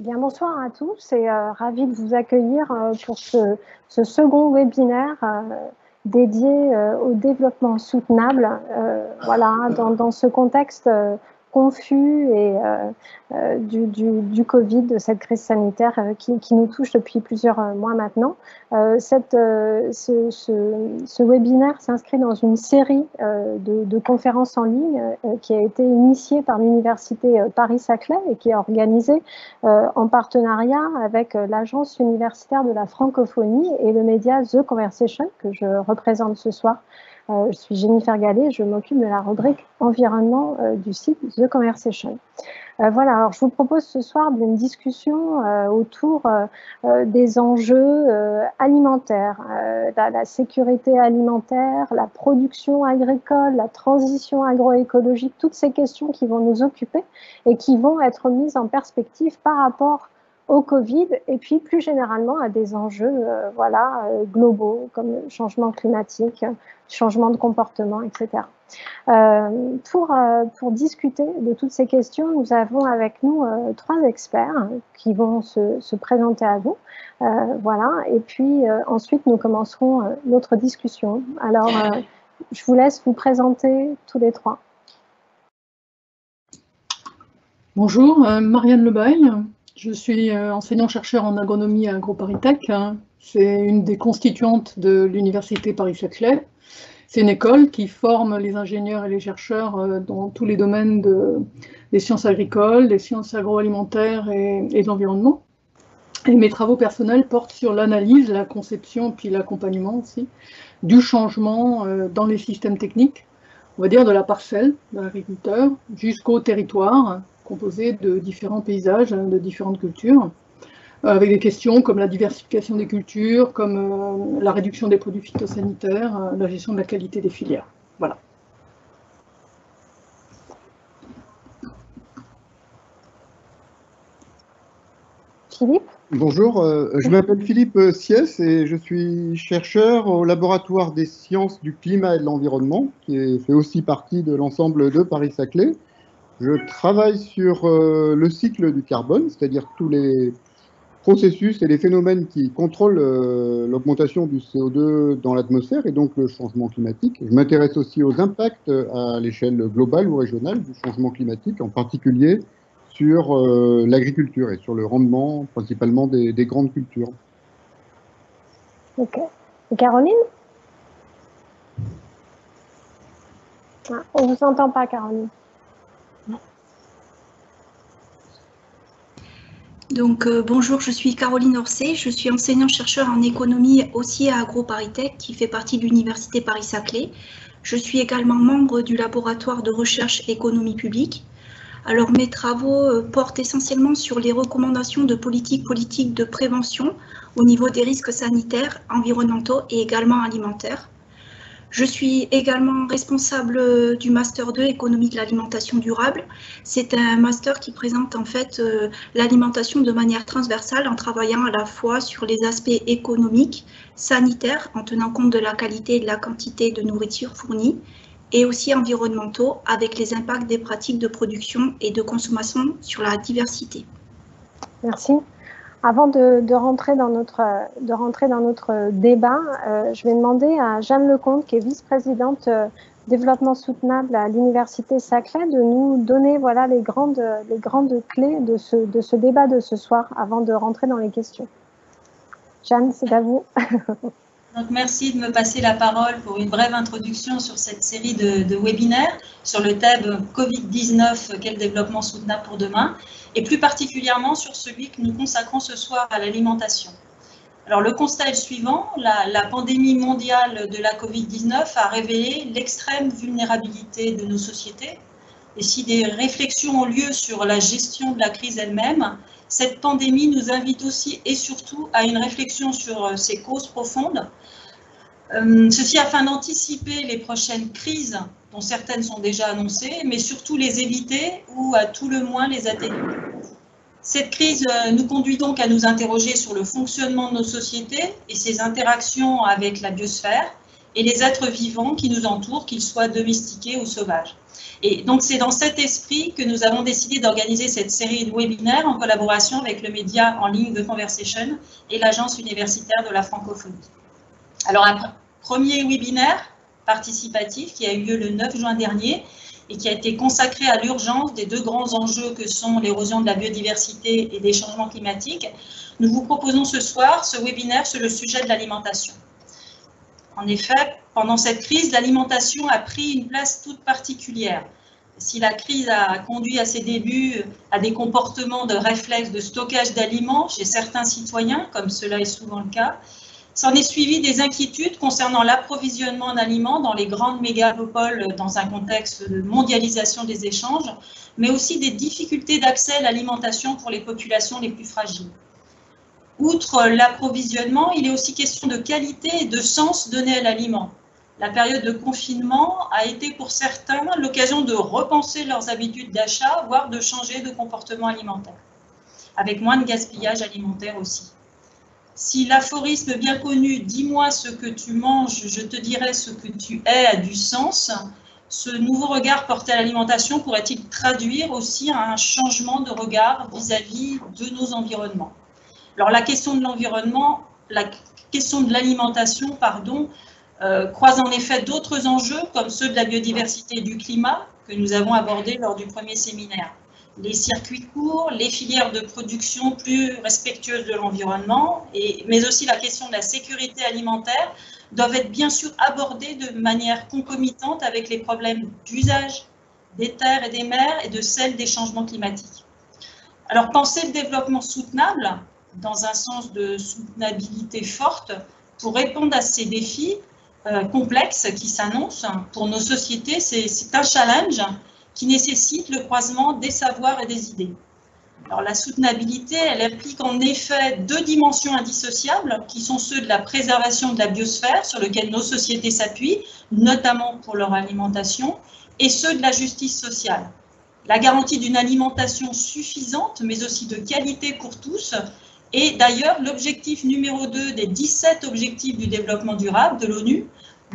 Bien, bonsoir à tous et ravie de vous accueillir pour ce second webinaire dédié au développement soutenable. Voilà, dans ce contexte confus et du Covid, de cette crise sanitaire qui nous touche depuis plusieurs mois maintenant. Ce webinaire s'inscrit dans une série de conférences en ligne qui a été initiée par l'Université Paris-Saclay et qui est organisée en partenariat avec l'Agence universitaire de la francophonie et le média The Conversation que je représente ce soir. Je suis Jennifer Gallet, je m'occupe de la rubrique environnement du site The Conversation. Voilà, alors je vous propose ce soir d'une discussion autour des enjeux alimentaires, la sécurité alimentaire, la production agricole, la transition agroécologique, toutes ces questions qui vont nous occuper et qui vont être mises en perspective par rapport au Covid et puis plus généralement à des enjeux globaux comme le changement climatique, changement de comportement, etc. Pour discuter de toutes ces questions, nous avons avec nous trois experts qui vont se présenter à vous. Voilà, et puis ensuite nous commencerons notre discussion. Alors, je vous laisse vous présenter tous les trois. Bonjour, Marianne Lebaille. Je suis enseignant-chercheur en agronomie à AgroParisTech. C'est une des constituantes de l'Université Paris-Saclay. C'est une école qui forme les ingénieurs et les chercheurs dans tous les domaines des sciences agricoles, des sciences agroalimentaires et de l'environnement. Et mes travaux personnels portent sur l'analyse, la conception, puis l'accompagnement aussi, du changement dans les systèmes techniques, on va dire de la parcelle de l'agriculteur jusqu'au territoire, composé de différents paysages, de différentes cultures, avec des questions comme la diversification des cultures, comme la réduction des produits phytosanitaires, la gestion de la qualité des filières. Voilà. Philippe ? Bonjour, je m'appelle Philippe Siès et je suis chercheur au laboratoire des sciences du climat et de l'environnement, qui fait aussi partie de l'ensemble de Paris-Saclay. Je travaille sur le cycle du carbone, c'est-à-dire tous les processus et les phénomènes qui contrôlent l'augmentation du CO2 dans l'atmosphère et donc le changement climatique. Je m'intéresse aussi aux impacts à l'échelle globale ou régionale du changement climatique, en particulier sur l'agriculture et sur le rendement principalement des grandes cultures. Ok. Et Caroline ? On ne vous entend pas, Caroline. Donc, bonjour, je suis Caroline Orsay, je suis enseignant-chercheur en économie aussi à AgroParisTech qui fait partie de l'Université Paris-Saclay. Je suis également membre du laboratoire de recherche économie publique. Alors, mes travaux portent essentiellement sur les recommandations de politique de prévention au niveau des risques sanitaires, environnementaux et également alimentaires. Je suis également responsable du Master 2 Économie de l'alimentation durable. C'est un master qui présente en fait l'alimentation de manière transversale en travaillant à la fois sur les aspects économiques, sanitaires, en tenant compte de la qualité et de la quantité de nourriture fournie, et aussi environnementaux avec les impacts des pratiques de production et de consommation sur la diversité. Merci. Avant de rentrer dans notre débat, je vais demander à Jeanne Lecomte, qui est vice-présidente développement soutenable à l'Université Saclay, de nous donner voilà, les grandes clés de ce débat de ce soir, avant de rentrer dans les questions. Jeanne, c'est à vous. Donc, merci de me passer la parole pour une brève introduction sur cette série de webinaires sur le thème Covid-19, quel développement soutenable pour demain, et plus particulièrement sur celui que nous consacrons ce soir à l'alimentation. Alors, le constat est le suivant, la pandémie mondiale de la Covid-19 a révélé l'extrême vulnérabilité de nos sociétés. Et si des réflexions ont lieu sur la gestion de la crise elle-même, cette pandémie nous invite aussi et surtout à une réflexion sur ses causes profondes. Ceci afin d'anticiper les prochaines crises, dont certaines sont déjà annoncées, mais surtout les éviter ou à tout le moins les atténuer. Cette crise nous conduit donc à nous interroger sur le fonctionnement de nos sociétés et ses interactions avec la biosphère, et les êtres vivants qui nous entourent, qu'ils soient domestiqués ou sauvages. Et donc, c'est dans cet esprit que nous avons décidé d'organiser cette série de webinaires en collaboration avec le média en ligne The Conversation et l'Agence universitaire de la francophonie. Alors, un premier webinaire participatif qui a eu lieu le 9 juin dernier et qui a été consacré à l'urgence des deux grands enjeux que sont l'érosion de la biodiversité et des changements climatiques. Nous vous proposons ce soir ce webinaire sur le sujet de l'alimentation. En effet, pendant cette crise, l'alimentation a pris une place toute particulière. Si la crise a conduit à ses débuts à des comportements de réflexe de stockage d'aliments chez certains citoyens, comme cela est souvent le cas, s'en est suivi des inquiétudes concernant l'approvisionnement en aliments dans les grandes mégapoles dans un contexte de mondialisation des échanges, mais aussi des difficultés d'accès à l'alimentation pour les populations les plus fragiles. Outre l'approvisionnement, il est aussi question de qualité et de sens donné à l'aliment. La période de confinement a été pour certains l'occasion de repenser leurs habitudes d'achat, voire de changer de comportement alimentaire, avec moins de gaspillage alimentaire aussi. Si l'aphorisme bien connu « dis-moi ce que tu manges, je te dirai ce que tu es » a du sens, ce nouveau regard porté à l'alimentation pourrait-il traduire aussi un changement de regard vis-à-vis de nos environnements? Alors la question de l'environnement, la question de l'alimentation, croise en effet d'autres enjeux comme ceux de la biodiversité et du climat que nous avons abordés lors du premier séminaire. Les circuits courts, les filières de production plus respectueuses de l'environnement, mais aussi la question de la sécurité alimentaire doivent être bien sûr abordées de manière concomitante avec les problèmes d'usage des terres et des mers et de celle des changements climatiques. Alors penser le développement soutenable dans un sens de soutenabilité forte pour répondre à ces défis complexes qui s'annoncent pour nos sociétés, c'est un challenge qui nécessite le croisement des savoirs et des idées. Alors la soutenabilité, elle implique en effet deux dimensions indissociables qui sont ceux de la préservation de la biosphère sur lequel nos sociétés s'appuient, notamment pour leur alimentation, et ceux de la justice sociale. La garantie d'une alimentation suffisante, mais aussi de qualité pour tous, et d'ailleurs l'objectif numéro 2 des 17 objectifs du développement durable de l'ONU,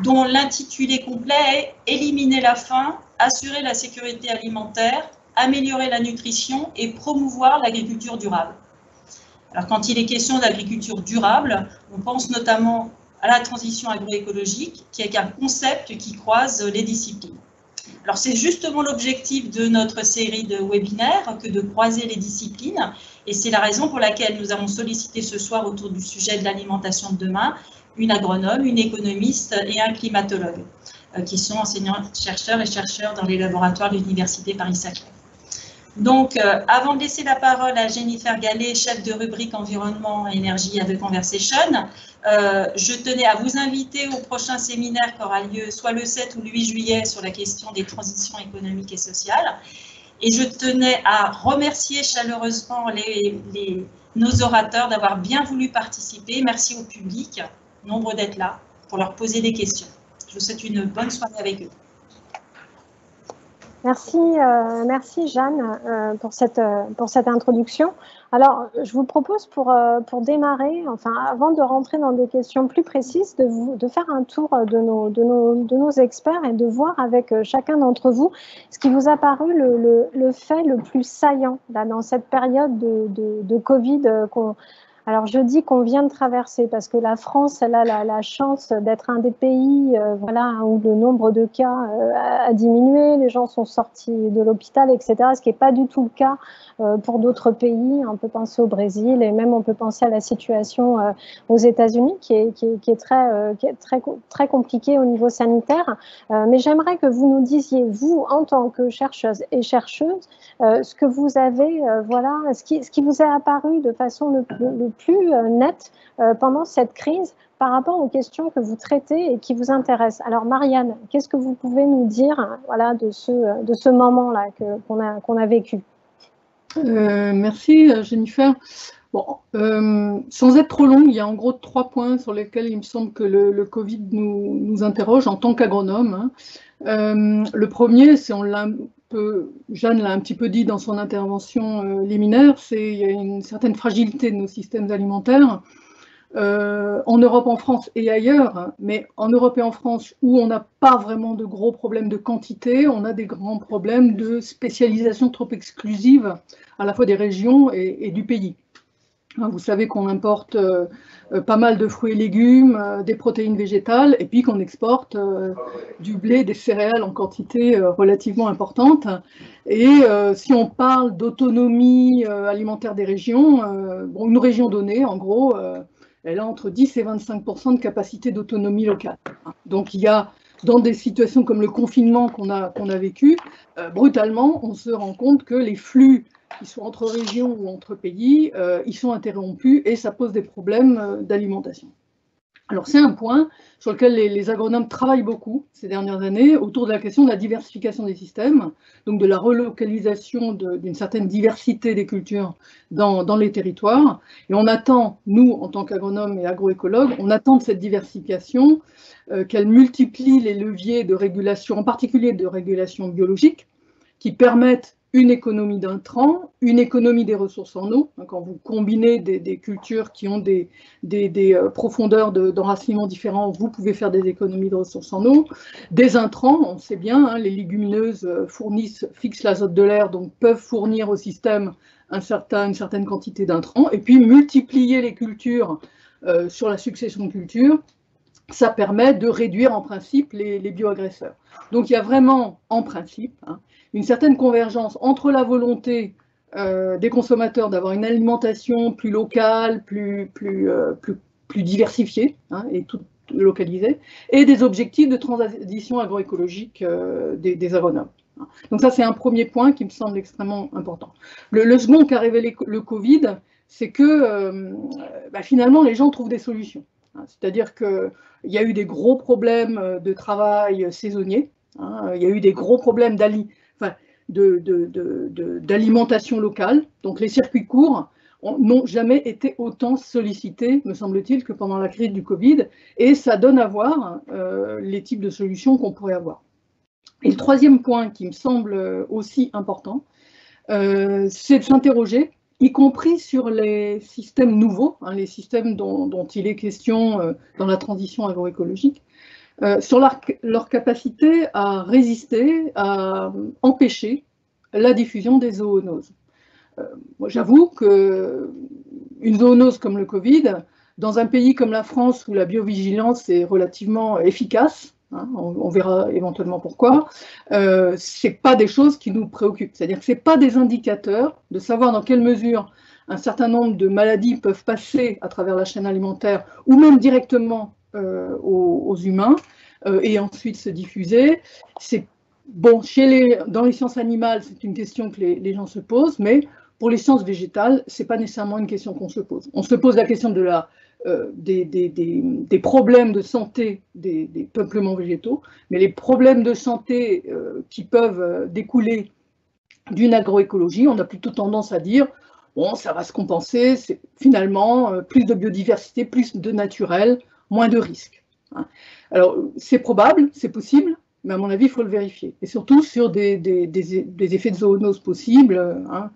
dont l'intitulé complet est « Éliminer la faim, assurer la sécurité alimentaire, améliorer la nutrition et promouvoir l'agriculture durable ». Alors quand il est question d'agriculture durable, on pense notamment à la transition agroécologique, qui est un concept qui croise les disciplines. Alors c'est justement l'objectif de notre série de webinaires que de croiser les disciplines, et c'est la raison pour laquelle nous avons sollicité ce soir autour du sujet de l'alimentation de demain une agronome, une économiste et un climatologue, qui sont enseignants-chercheurs et chercheurs dans les laboratoires de l'Université Paris-Saclay. Donc, avant de laisser la parole à Jennifer Gallet, chef de rubrique environnement et énergie à The Conversation, je tenais à vous inviter au prochain séminaire qui aura lieu soit le 7 ou le 8 juillet sur la question des transitions économiques et sociales. Et je tenais à remercier chaleureusement nos orateurs d'avoir bien voulu participer. Merci au public, nombreux d'être là, pour leur poser des questions. Je vous souhaite une bonne soirée avec eux. Merci Jeanne pour cette introduction. Alors, je vous propose pour démarrer, enfin avant de rentrer dans des questions plus précises, de faire un tour de nos experts et de voir avec chacun d'entre vous ce qui vous a paru le fait le plus saillant là, dans cette période de Covid alors, je dis qu'on vient de traverser parce que la France, elle a la chance d'être un des pays voilà, où le nombre de cas a diminué, les gens sont sortis de l'hôpital, etc., ce qui n'est pas du tout le cas pour d'autres pays. On peut penser au Brésil et même on peut penser à la situation aux États-Unis qui est très compliquée au niveau sanitaire. Mais j'aimerais que vous nous disiez, vous, en tant que chercheuses et chercheuses, ce que vous avez, voilà, ce qui vous est apparu de façon le plus nette pendant cette crise par rapport aux questions que vous traitez et qui vous intéressent. Alors Marianne, qu'est-ce que vous pouvez nous dire voilà, de ce moment-là qu'on a vécu? Merci Jennifer. Bon, sans être trop longue, il y a en gros 3 points sur lesquels il me semble que le Covid nous interroge en tant qu'agronome. Le premier, c'est Jeanne l'a un petit peu dit dans son intervention liminaire, il y a une certaine fragilité de nos systèmes alimentaires. en Europe, en France et ailleurs, hein, mais en Europe et en France, où on n'a pas vraiment de gros problèmes de quantité, on a des grands problèmes de spécialisation trop exclusive, à la fois des régions et du pays. Vous savez qu'on importe pas mal de fruits et légumes, des protéines végétales, et puis qu'on exporte du blé, des céréales en quantité relativement importante. Et si on parle d'autonomie alimentaire des régions, bon, une région donnée, en gros, elle a entre 10 et 25% de capacité d'autonomie locale. Donc il y a, dans des situations comme le confinement qu'on a vécu, brutalement, on se rend compte que les flux qui sont entre régions ou entre pays, ils sont interrompus et ça pose des problèmes d'alimentation. Alors c'est un point sur lequel les agronomes travaillent beaucoup ces dernières années autour de la question de la diversification des systèmes, donc de la relocalisation d'une certaine diversité des cultures dans les territoires. Et on attend, nous, en tant qu'agronomes et agroécologues, on attend de cette diversification qu'elle multiplie les leviers de régulation, en particulier de régulation biologique, qui permettent une économie d'intrants, une économie des ressources en eau. Quand vous combinez des cultures qui ont des profondeurs d'enracinement différents, vous pouvez faire des économies de ressources en eau. Des intrants, on sait bien, hein, les légumineuses fixent l'azote de l'air, donc peuvent fournir au système une certaine quantité d'intrants. Et puis multiplier les cultures sur la succession de cultures, ça permet de réduire en principe les bioagresseurs. Donc il y a vraiment, en principe, hein, une certaine convergence entre la volonté des consommateurs d'avoir une alimentation plus locale, plus diversifiée, hein, et toute localisée, et des objectifs de transition agroécologique des agronomes. Donc ça, c'est un premier point qui me semble extrêmement important. Le second qu'a révélé le Covid, c'est que finalement, les gens trouvent des solutions. C'est-à-dire qu'il y a eu des gros problèmes de travail saisonnier, hein, il y a eu des gros problèmes d'alimentation locale. Donc les circuits courts n'ont jamais été autant sollicités, me semble-t-il, que pendant la crise du Covid. Et ça donne à voir les types de solutions qu'on pourrait avoir. Et le troisième point qui me semble aussi important, c'est de s'interroger, y compris sur les systèmes nouveaux, hein, les systèmes dont il est question dans la transition agroécologique, sur leur capacité à résister, à empêcher la diffusion des zoonoses. Moi, j'avoue qu'une zoonose comme le Covid, dans un pays comme la France où la biovigilance est relativement efficace, hein, on verra éventuellement pourquoi, ce n'est pas des choses qui nous préoccupent. C'est-à-dire que ce n'est pas des indicateurs de savoir dans quelle mesure un certain nombre de maladies peuvent passer à travers la chaîne alimentaire ou même directement aux humains et ensuite se diffuser. Bon, dans les sciences animales, c'est une question que les gens se posent, mais pour les sciences végétales, ce n'est pas nécessairement une question qu'on se pose. On se pose la question des problèmes de santé des peuplements végétaux, mais les problèmes de santé qui peuvent découler d'une agroécologie, on a plutôt tendance à dire bon, ça va se compenser, c'est finalement plus de biodiversité, plus de naturel, moins de risques. Hein. Alors, c'est probable, c'est possible, mais à mon avis, il faut le vérifier. Et surtout sur des effets de zoonose possibles. Hein.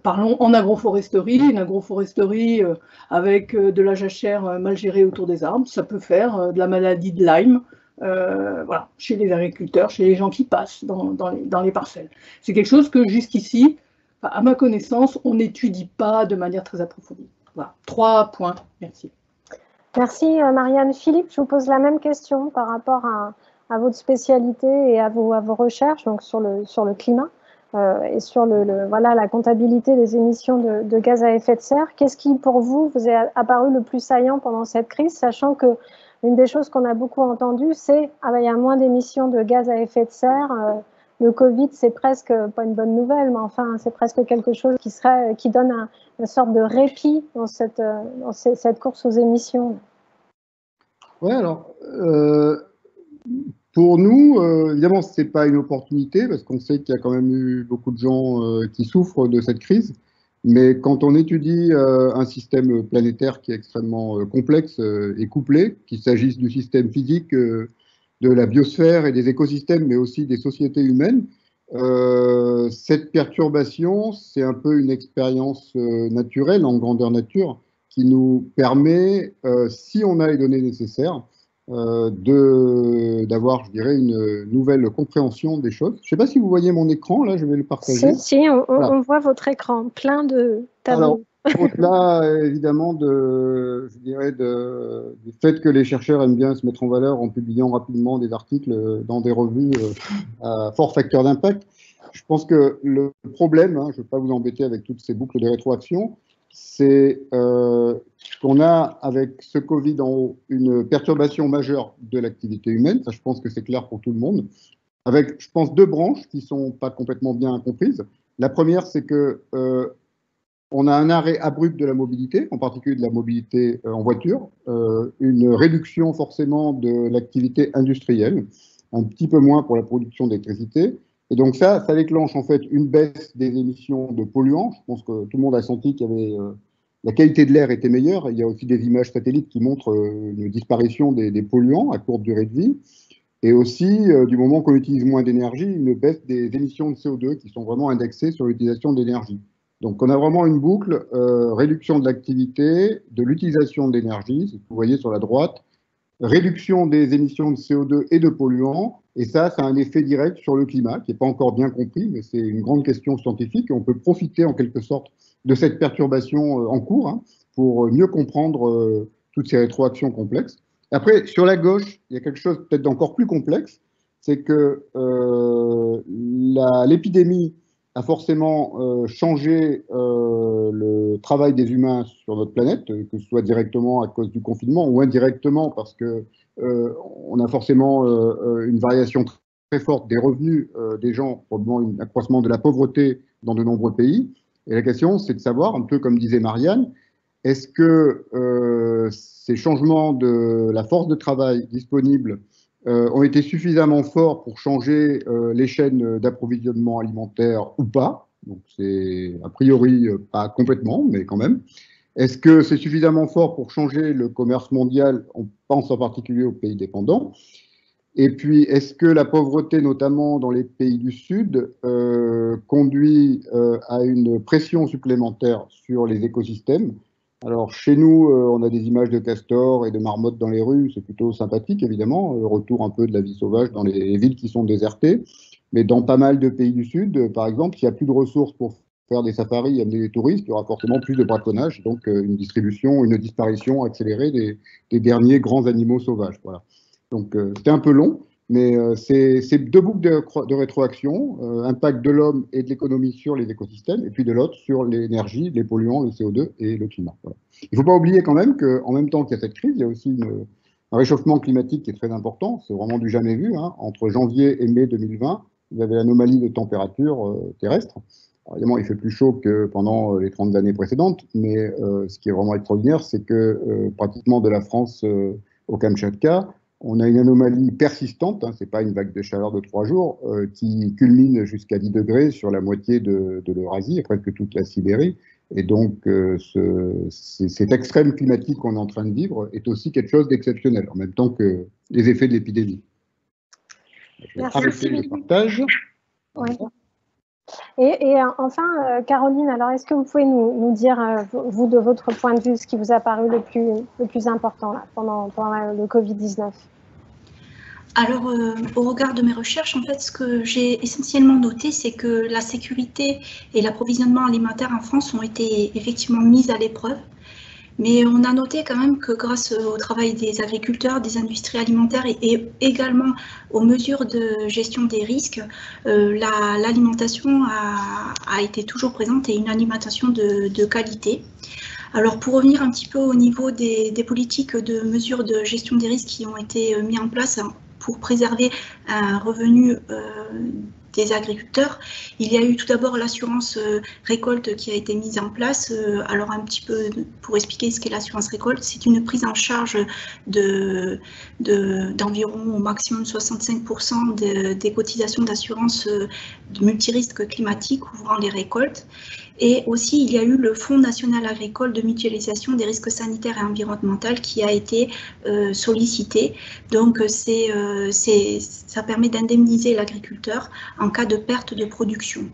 Parlons en agroforesterie, une agroforesterie avec de la jachère mal gérée autour des arbres, ça peut faire de la maladie de Lyme, voilà, chez les agriculteurs, chez les gens qui passent dans les parcelles. C'est quelque chose que jusqu'ici, à ma connaissance, on n'étudie pas de manière très approfondie. Voilà, 3 points. Merci. Merci Marianne. Philippe, je vous pose la même question par rapport à votre spécialité et à vos recherches, donc sur le climat et sur voilà, la comptabilité des émissions de gaz à effet de serre. Qu'est-ce qui, pour vous est apparu le plus saillant pendant cette crise, sachant que une des choses qu'on a beaucoup entendues, c'est il y a moins d'émissions de gaz à effet de serre. Le Covid, c'est presque pas une bonne nouvelle, mais enfin, c'est presque quelque chose qui donne une sorte de répit dans cette course aux émissions. Oui, alors, pour nous, évidemment, ce n'est pas une opportunité, parce qu'on sait qu'il y a quand même eu beaucoup de gens qui souffrent de cette crise. Mais quand on étudie un système planétaire qui est extrêmement complexe et couplé, qu'il s'agisse du système physique, de la biosphère et des écosystèmes, mais aussi des sociétés humaines, cette perturbation, c'est un peu une expérience naturelle en grandeur nature qui nous permet, si on a les données nécessaires, d'avoir, je dirais, une nouvelle compréhension des choses. Je ne sais pas si vous voyez mon écran, là, je vais le partager. Si, voilà. On voit votre écran, plein de tableaux. Au-delà, évidemment, je dirais du fait que les chercheurs aiment bien se mettre en valeur en publiant rapidement des articles dans des revues à fort facteur d'impact, je pense que le problème, je ne vais pas vous embêter avec toutes ces boucles de rétroaction, c'est qu'on a, avec ce Covid en haut, une perturbation majeure de l'activité humaine. Ça, je pense que c'est clair pour tout le monde. Avec, je pense, deux branches qui ne sont pas complètement bien comprises. La première, c'est que on a un arrêt abrupt de la mobilité, en particulier de la mobilité en voiture, une réduction forcément de l'activité industrielle, un petit peu moins pour la production d'électricité. Et donc ça déclenche en fait une baisse des émissions de polluants. Je pense que tout le monde a senti qu'il y avait la qualité de l'air était meilleure. Il y a aussi des images satellites qui montrent une disparition des polluants à courte durée de vie. Et aussi, du moment qu'on utilise moins d'énergie, une baisse des émissions de CO2 qui sont vraiment indexées sur l'utilisation d'énergie. Donc, on a vraiment une boucle, réduction de l'activité, de l'utilisation d'énergie, c'est ce que vous voyez sur la droite, réduction des émissions de CO2 et de polluants, et ça a un effet direct sur le climat, qui n'est pas encore bien compris, mais c'est une grande question scientifique, et on peut profiter en quelque sorte de cette perturbation en cours pour mieux comprendre toutes ces rétroactions complexes. Après, sur la gauche, il y a quelque chose peut-être d'encore plus complexe, c'est que l'épidémie a forcément changé le travail des humains sur notre planète, que ce soit directement à cause du confinement ou indirectement parce que on a forcément une variation très forte des revenus des gens, probablement un accroissement de la pauvreté dans de nombreux pays. Et la question, c'est de savoir, un peu comme disait Marianne, est-ce que ces changements de la force de travail disponible ont été suffisamment forts pour changer les chaînes d'approvisionnement alimentaire ou pas? Donc c'est a priori pas complètement, mais quand même. Est-ce que c'est suffisamment fort pour changer le commerce mondial? On pense en particulier aux pays dépendants. Et puis, est-ce que la pauvreté, notamment dans les pays du Sud, conduit à une pression supplémentaire sur les écosystèmes? Alors, chez nous, on a des images de castors et de marmottes dans les rues, c'est plutôt sympathique, évidemment, retour un peu de la vie sauvage dans les villes qui sont désertées. Mais dans pas mal de pays du Sud, par exemple, s'il n'y a plus de ressources pour faire des safaris et amener des touristes, il y aura forcément plus de braconnage, donc une disparition accélérée des derniers grands animaux sauvages. Voilà. Donc, c'était un peu long, mais c'est deux boucles de rétroaction, impact de l'homme et de l'économie sur les écosystèmes, et puis de l'autre sur l'énergie, les polluants, le CO2 et le climat. Voilà. Il ne faut pas oublier quand même qu'en même temps qu'il y a cette crise, il y a aussi un réchauffement climatique qui est très important, c'est vraiment du jamais vu. Entre janvier et mai 2020, vous avez l'anomalie de température terrestre. Alors, évidemment, il fait plus chaud que pendant les 30 années précédentes, mais ce qui est vraiment extraordinaire, c'est que pratiquement de la France au Kamtchatka, on a une anomalie persistante, ce n'est pas une vague de chaleur de 3 jours, qui culmine jusqu'à 10 degrés sur la moitié de l'Eurasie et presque toute la Sibérie. Et donc, cet extrême climatique qu'on est en train de vivre est aussi quelque chose d'exceptionnel, en même temps que les effets de l'épidémie. Je vais arrêter le partage. Ouais. Et enfin, Caroline, alors est-ce que vous pouvez nous dire, vous, de votre point de vue, ce qui vous a paru le plus important là, pendant le Covid-19? Alors, au regard de mes recherches, en fait, ce que j'ai essentiellement noté, c'est que la sécurité et l'approvisionnement alimentaire en France ont été effectivement mises à l'épreuve. Mais on a noté quand même que grâce au travail des agriculteurs, des industries alimentaires et également aux mesures de gestion des risques, l'alimentation a été toujours présente et une alimentation de qualité. Alors pour revenir un petit peu au niveau des politiques de mesures de gestion des risques qui ont été mises en place pour préserver un revenu des agriculteurs, il y a eu tout d'abord l'assurance récolte qui a été mise en place. Alors un petit peu pour expliquer ce qu'est l'assurance récolte, c'est une prise en charge d'environ au maximum 65% des cotisations d'assurance de multirisque climatique couvrant les récoltes. Et aussi, il y a eu le Fonds national agricole de mutualisation des risques sanitaires et environnementaux qui a été sollicité. Donc, ça permet d'indemniser l'agriculteur en cas de perte de production.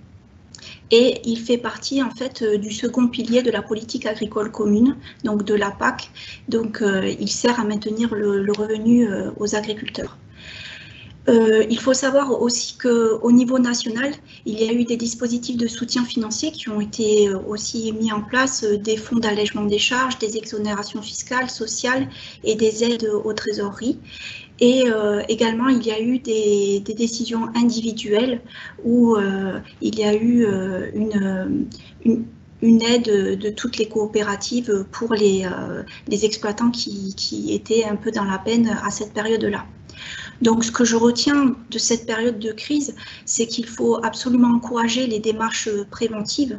Et il fait partie en fait du second pilier de la politique agricole commune, donc de la PAC. Donc il sert à maintenir le revenu aux agriculteurs. Il faut savoir aussi qu'au niveau national, il y a eu des dispositifs de soutien financier qui ont été aussi mis en place, des fonds d'allègement des charges, des exonérations fiscales, sociales et des aides aux trésoreries. Et également, il y a eu des décisions individuelles où il y a eu une aide de toutes les coopératives pour les exploitants qui étaient un peu dans la peine à cette période-là. Donc, ce que je retiens de cette période de crise, c'est qu'il faut absolument encourager les démarches préventives.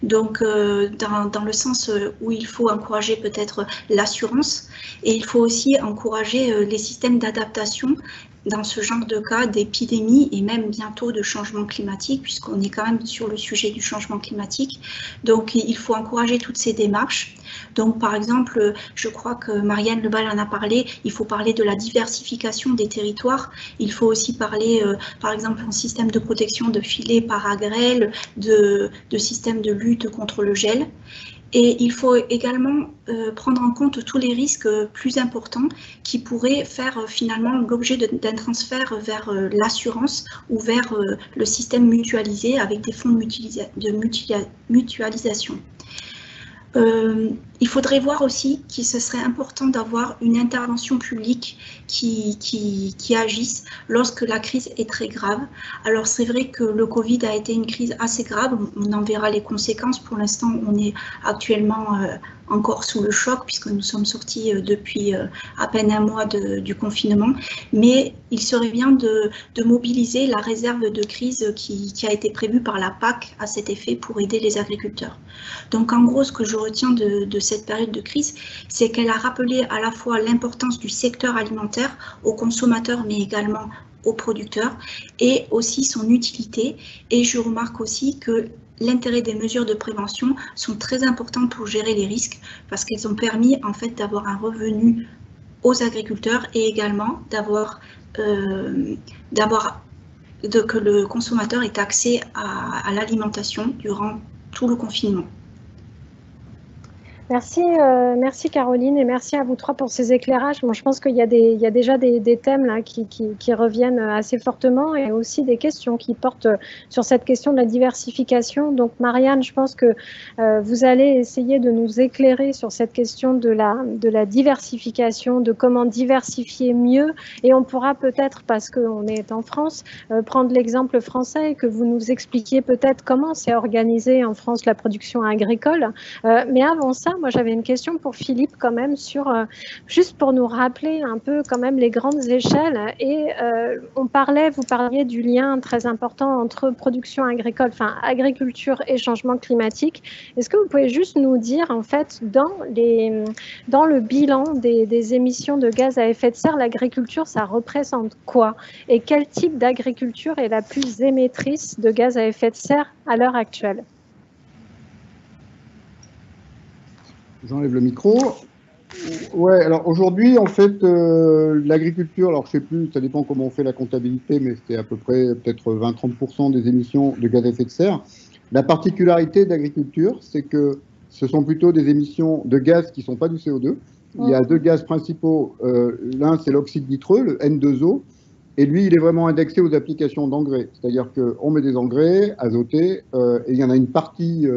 Donc, dans le sens où il faut encourager peut-être l'assurance, et il faut aussi encourager les systèmes d'adaptation dans ce genre de cas d'épidémie et même bientôt de changement climatique, puisqu'on est quand même sur le sujet du changement climatique. Donc, il faut encourager toutes ces démarches. Donc, par exemple, je crois que Marianne Lebal en a parlé, il faut parler de la diversification des territoires. Il faut aussi parler, par exemple, en système de protection de filets paragrèles, de systèmes de lutte contre le gel. Et il faut également prendre en compte tous les risques plus importants qui pourraient faire finalement l'objet d'un transfert vers l'assurance ou vers le système mutualisé avec des fonds de mutualisation. Il faudrait voir aussi que ce serait important d'avoir une intervention publique qui agisse lorsque la crise est très grave. Alors c'est vrai que le Covid a été une crise assez grave, on en verra les conséquences. Pour l'instant, on est actuellement encore sous le choc puisque nous sommes sortis depuis à peine un mois du confinement. Mais il serait bien de mobiliser la réserve de crise qui a été prévue par la PAC à cet effet pour aider les agriculteurs. Donc en gros, ce que je retiens de cette période de crise, c'est qu'elle a rappelé à la fois l'importance du secteur alimentaire aux consommateurs, mais également aux producteurs, et aussi son utilité. Et je remarque aussi que l'intérêt des mesures de prévention sont très importantes pour gérer les risques, parce qu'elles ont permis en fait d'avoir un revenu aux agriculteurs et également que le consommateur ait accès à l'alimentation durant tout le confinement. Merci Caroline et merci à vous trois pour ces éclairages. Bon, je pense qu'il y a déjà des thèmes là qui reviennent assez fortement et aussi des questions qui portent sur cette question de la diversification. Donc Marianne, je pense que vous allez essayer de nous éclairer sur cette question de la diversification, de comment diversifier mieux, et on pourra peut-être, parce qu'on est en France, prendre l'exemple français et que vous nous expliquiez peut-être comment c'est organisé en France la production agricole. Mais avant ça, moi j'avais une question pour Philippe quand même sur, juste pour nous rappeler un peu quand même les grandes échelles, et vous parliez du lien très important entre production agricole, enfin agriculture et changement climatique. Est-ce que vous pouvez juste nous dire en fait dans le bilan des émissions de gaz à effet de serre, l'agriculture ça représente quoi et quel type d'agriculture est la plus émettrice de gaz à effet de serre à l'heure actuelle? J'enlève le micro. Ouais, alors aujourd'hui, en fait, l'agriculture, alors je sais plus, ça dépend comment on fait la comptabilité, mais c'était à peu près peut-être 20-30% des émissions de gaz à effet de serre. La particularité de l'agriculture, c'est que ce sont plutôt des émissions de gaz qui ne sont pas du CO2. Il y a deux gaz principaux. L'un, c'est l'oxyde nitreux, le N2O, et lui, il est vraiment indexé aux applications d'engrais. C'est-à-dire qu'on met des engrais azotés, et il y en a une partie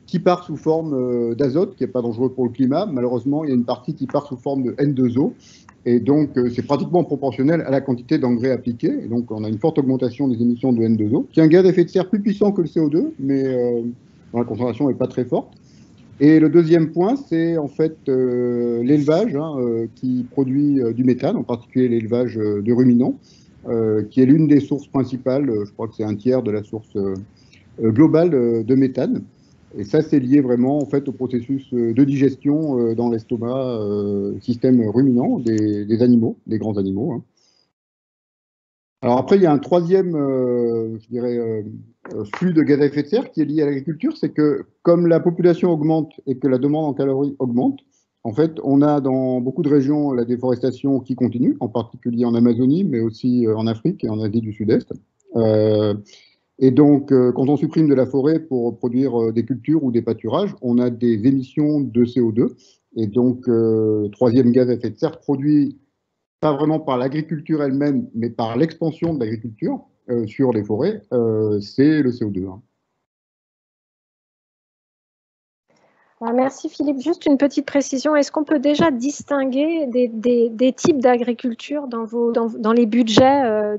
qui part sous forme d'azote, qui n'est pas dangereux pour le climat. Malheureusement, il y a une partie qui part sous forme de N2O. Et donc, c'est pratiquement proportionnel à la quantité d'engrais appliqués. Et donc, on a une forte augmentation des émissions de N2O, qui est un gaz à effet de serre plus puissant que le CO2, mais dont la concentration n'est pas très forte. Et le deuxième point, c'est en fait l'élevage qui produit du méthane, en particulier l'élevage de ruminants, qui est l'une des sources principales, je crois que c'est un tiers de la source globale de méthane. Et ça, c'est lié vraiment en fait au processus de digestion dans l'estomac, système ruminant des animaux, des grands animaux. Hein. Alors après, il y a un troisième, je dirais, flux de gaz à effet de serre qui est lié à l'agriculture, c'est que comme la population augmente et que la demande en calories augmente, en fait, on a dans beaucoup de régions la déforestation qui continue, en particulier en Amazonie, mais aussi en Afrique et en Asie du Sud-Est. Et donc, quand on supprime de la forêt pour produire des cultures ou des pâturages, on a des émissions de CO2. Et donc, troisième gaz à effet de serre produit pas vraiment par l'agriculture elle-même, mais par l'expansion de l'agriculture sur les forêts, c'est le CO2. Hein. Merci Philippe. Juste une petite précision. Est-ce qu'on peut déjà distinguer des types d'agriculture dans les budgets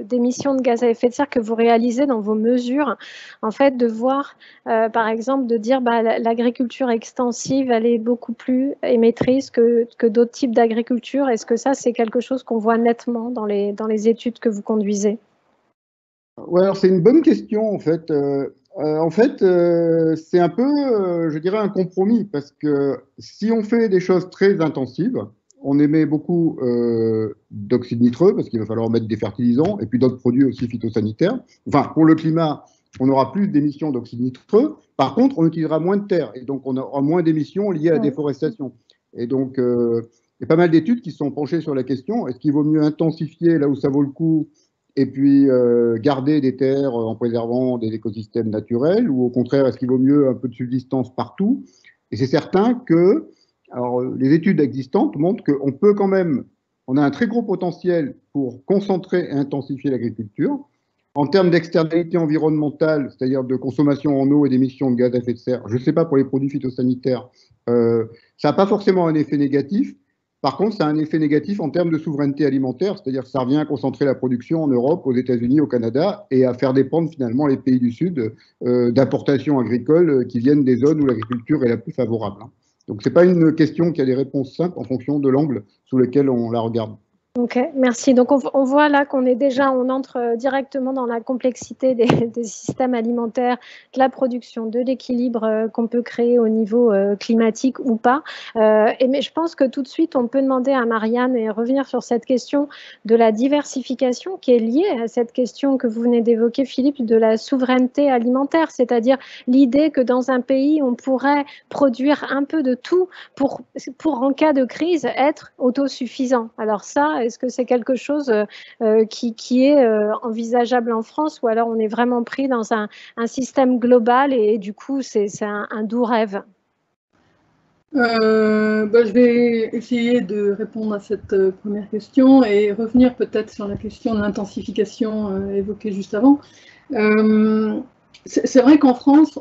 d'émissions de gaz à effet de serre que vous réalisez dans vos mesures? En fait, de voir, par exemple, de dire l'agriculture extensive, elle est beaucoup plus émettrice que d'autres types d'agriculture. Est-ce que ça, c'est quelque chose qu'on voit nettement dans les études que vous conduisez? Ouais, alors c'est une bonne question en fait. C'est un peu, je dirais, un compromis parce que si on fait des choses très intensives, on émet beaucoup d'oxyde nitreux parce qu'il va falloir mettre des fertilisants et puis d'autres produits aussi phytosanitaires. Enfin, pour le climat, on aura plus d'émissions d'oxyde nitreux. Par contre, on utilisera moins de terre et donc on aura moins d'émissions liées à la déforestation. Et donc, il y a pas mal d'études qui se sont penchées sur la question. Est-ce qu'il vaut mieux intensifier là où ça vaut le coup et puis garder des terres en préservant des écosystèmes naturels, ou au contraire, est-ce qu'il vaut mieux un peu de subsistance partout? Et c'est certain que, alors, les études existantes montrent qu'on peut quand même, on a un très gros potentiel pour concentrer et intensifier l'agriculture. En termes d'externalité environnementale, c'est-à-dire de consommation en eau et d'émissions de gaz à effet de serre, je ne sais pas pour les produits phytosanitaires, ça n'a pas forcément un effet négatif. Par contre, ça a un effet négatif en termes de souveraineté alimentaire, c'est-à-dire que ça revient à concentrer la production en Europe, aux États-Unis, au Canada, et à faire dépendre finalement les pays du Sud d'importations agricoles qui viennent des zones où l'agriculture est la plus favorable. Donc, ce n'est pas une question qui a des réponses simples en fonction de l'angle sous lequel on la regarde. Ok, merci. Donc, on voit là qu'on on entre directement dans la complexité des systèmes alimentaires, de la production, de l'équilibre qu'on peut créer au niveau climatique ou pas. Mais je pense que tout de suite, on peut demander à Marianne et revenir sur cette question de la diversification qui est liée à cette question que vous venez d'évoquer, Philippe, de la souveraineté alimentaire, c'est-à-dire l'idée que dans un pays, on pourrait produire un peu de tout pour en cas de crise, être autosuffisant. Alors ça, est-ce que c'est quelque chose qui est envisageable en France, ou alors on est vraiment pris dans un système global et du coup c'est un doux rêve? Je vais essayer de répondre à cette première question et revenir peut-être sur la question de l'intensification évoquée juste avant. C'est vrai qu'en France,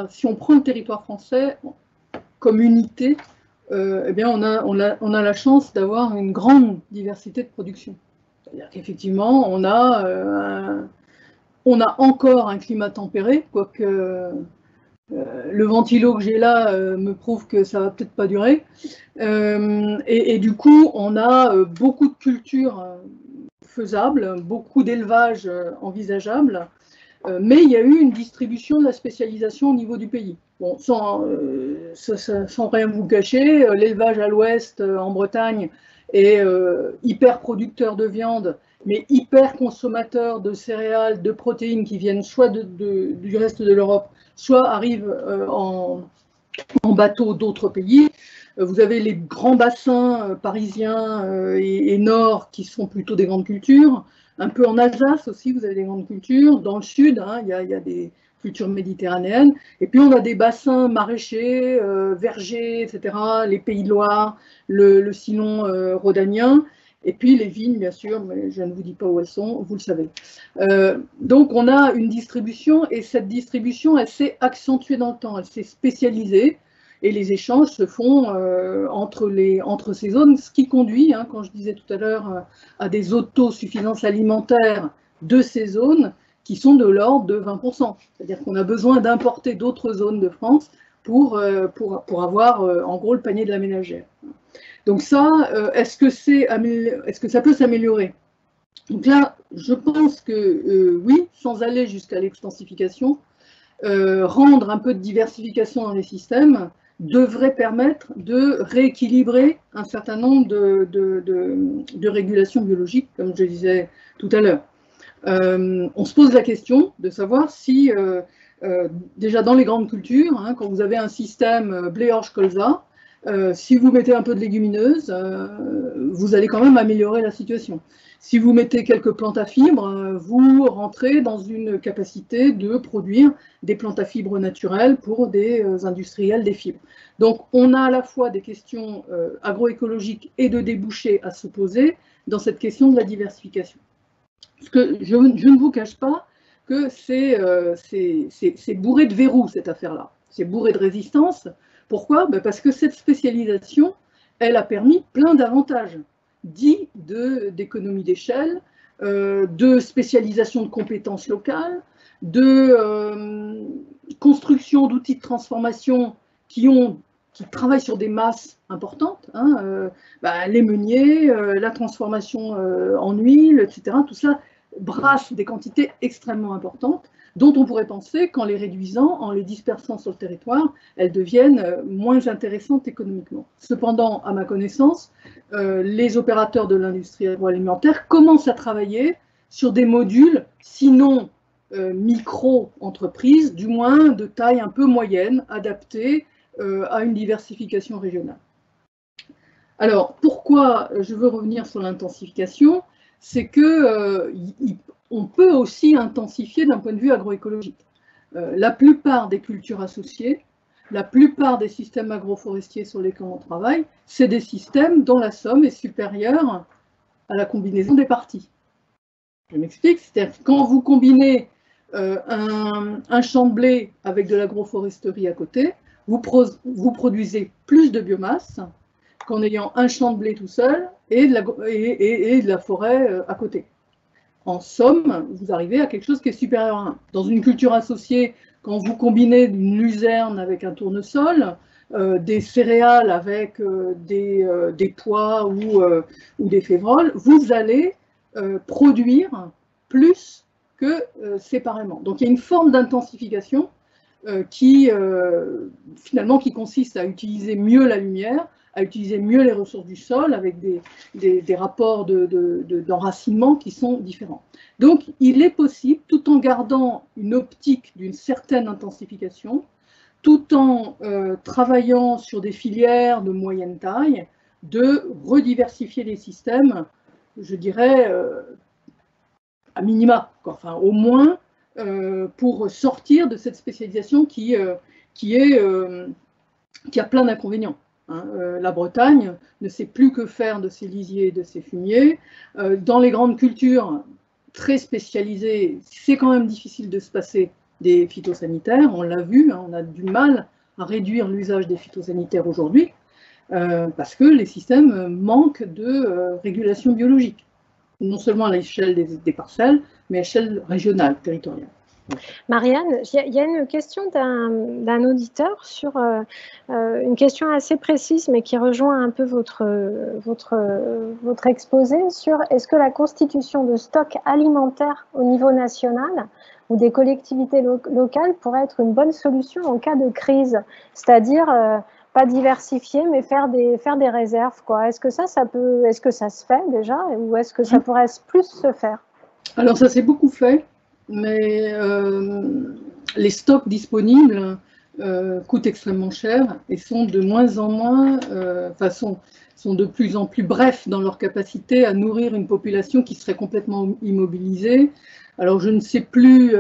si on prend le territoire français comme unité, eh bien on a la chance d'avoir une grande diversité de production. C'est-à-dire qu'effectivement, on a encore un climat tempéré, quoique le ventilo que j'ai là me prouve que ça ne va peut-être pas durer. Et du coup, on a beaucoup de cultures faisables, beaucoup d'élevages envisageables, mais il y a eu une distribution de la spécialisation au niveau du pays. Bon, sans rien vous cacher, l'élevage à l'ouest, en Bretagne, est hyper producteur de viande, mais hyper consommateur de céréales, de protéines qui viennent soit du reste de l'Europe, soit arrivent en bateau d'autres pays. Vous avez les grands bassins parisiens et nord qui sont plutôt des grandes cultures. Un peu en Alsace aussi, vous avez des grandes cultures. Dans le sud, il y a des cultures méditerranéennes. Et puis, on a des bassins maraîchers, vergers, etc., les Pays de Loire, le Sillon rhodanien, et puis les vignes, bien sûr, mais je ne vous dis pas où elles sont, vous le savez. Donc, on a une distribution, et cette distribution, elle s'est accentuée dans le temps, elle s'est spécialisée, et les échanges se font entre ces zones, ce qui conduit, quand je disais tout à l'heure, à des autosuffisances alimentaires de ces zones qui sont de l'ordre de 20%. C'est-à-dire qu'on a besoin d'importer d'autres zones de France pour avoir, en gros, le panier de la ménagère. Donc ça, est-ce que ça peut s'améliorer? Donc là, je pense que oui, sans aller jusqu'à l'extensification, rendre un peu de diversification dans les systèmes devrait permettre de rééquilibrer un certain nombre de régulations biologiques, comme je disais tout à l'heure. On se pose la question de savoir si, déjà dans les grandes cultures, quand vous avez un système blé-orge-colza, Si vous mettez un peu de légumineuses, vous allez quand même améliorer la situation. Si vous mettez quelques plantes à fibres, vous rentrez dans une capacité de produire des plantes à fibres naturelles pour des industriels des fibres. Donc on a à la fois des questions agroécologiques et de débouchés à se poser dans cette question de la diversification. Parce que je ne vous cache pas que c'est bourré de verrous, cette affaire-là. C'est bourré de résistance. Pourquoi? Parce que cette spécialisation, elle a permis plein d'avantages, dits d'économie d'échelle, de spécialisation de compétences locales, de construction d'outils de transformation qui travaillent sur des masses importantes, hein, les meuniers, la transformation en huile, etc. Tout ça brasse des quantités extrêmement importantes dont on pourrait penser qu'en les réduisant, en les dispersant sur le territoire, elles deviennent moins intéressantes économiquement. Cependant, à ma connaissance, les opérateurs de l'industrie agroalimentaire commencent à travailler sur des modules, sinon micro-entreprises, du moins de taille un peu moyenne, adaptés à une diversification régionale. Alors, pourquoi je veux revenir sur l'intensification? C'est qu'on peut aussi intensifier d'un point de vue agroécologique. La plupart des cultures associées, la plupart des systèmes agroforestiers sur lesquels on travaille, c'est des systèmes dont la somme est supérieure à la combinaison des parties. Je m'explique, c'est-à-dire que quand vous combinez un champ de blé avec de l'agroforesterie à côté, vous produisez plus de biomasse qu'en ayant un champ de blé tout seul et de la forêt à côté. En somme, vous arrivez à quelque chose qui est supérieur à 1. Dans une culture associée, quand vous combinez une luzerne avec un tournesol, des céréales avec des pois ou des févroles, vous allez produire plus que séparément. Donc il y a une forme d'intensification qui consiste à utiliser mieux la lumière, à utiliser mieux les ressources du sol avec des rapports d'enracinement qui sont différents. Donc, il est possible, tout en gardant une optique d'une certaine intensification, tout en travaillant sur des filières de moyenne taille, de rediversifier les systèmes, je dirais, à minima, quoi. Enfin, au moins pour sortir de cette spécialisation qui a plein d'inconvénients. La Bretagne ne sait plus que faire de ses lisiers et de ses fumiers. Dans les grandes cultures très spécialisées, c'est quand même difficile de se passer des phytosanitaires. On l'a vu, hein, on a du mal à réduire l'usage des phytosanitaires aujourd'hui parce que les systèmes manquent de régulation biologique, non seulement à l'échelle des parcelles, mais à l'échelle régionale, territoriale. Marianne, il y a une question d'un auditeur sur une question assez précise, mais qui rejoint un peu votre exposé sur est-ce que la constitution de stocks alimentaires au niveau national ou des collectivités locales pourrait être une bonne solution en cas de crise, c'est-à-dire pas diversifier, mais faire des réserves, quoi. Est-ce que ça se fait déjà, ou est-ce que ça pourrait plus se faire? Alors ça s'est beaucoup fait. Mais les stocks disponibles coûtent extrêmement cher et sont de moins en moins, sont de plus en plus brefs dans leur capacité à nourrir une population qui serait complètement immobilisée. Alors je ne sais plus,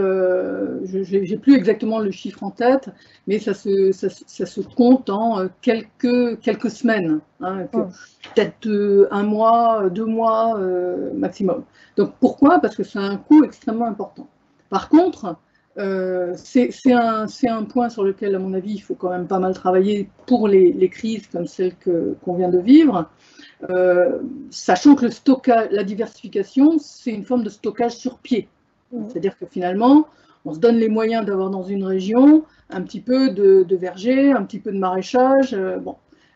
j'ai plus exactement le chiffre en tête, mais ça se compte en quelques semaines, hein, peut-être 1 mois, 2 mois maximum. Donc pourquoi? Parce que c'est un coût extrêmement important. Par contre, c'est un point sur lequel, à mon avis, il faut quand même pas mal travailler pour les crises comme celle qu'on vient de vivre, sachant que la diversification, c'est une forme de stockage sur pied. C'est-à-dire que finalement, on se donne les moyens d'avoir dans une région un petit peu de verger, un petit peu de maraîchage,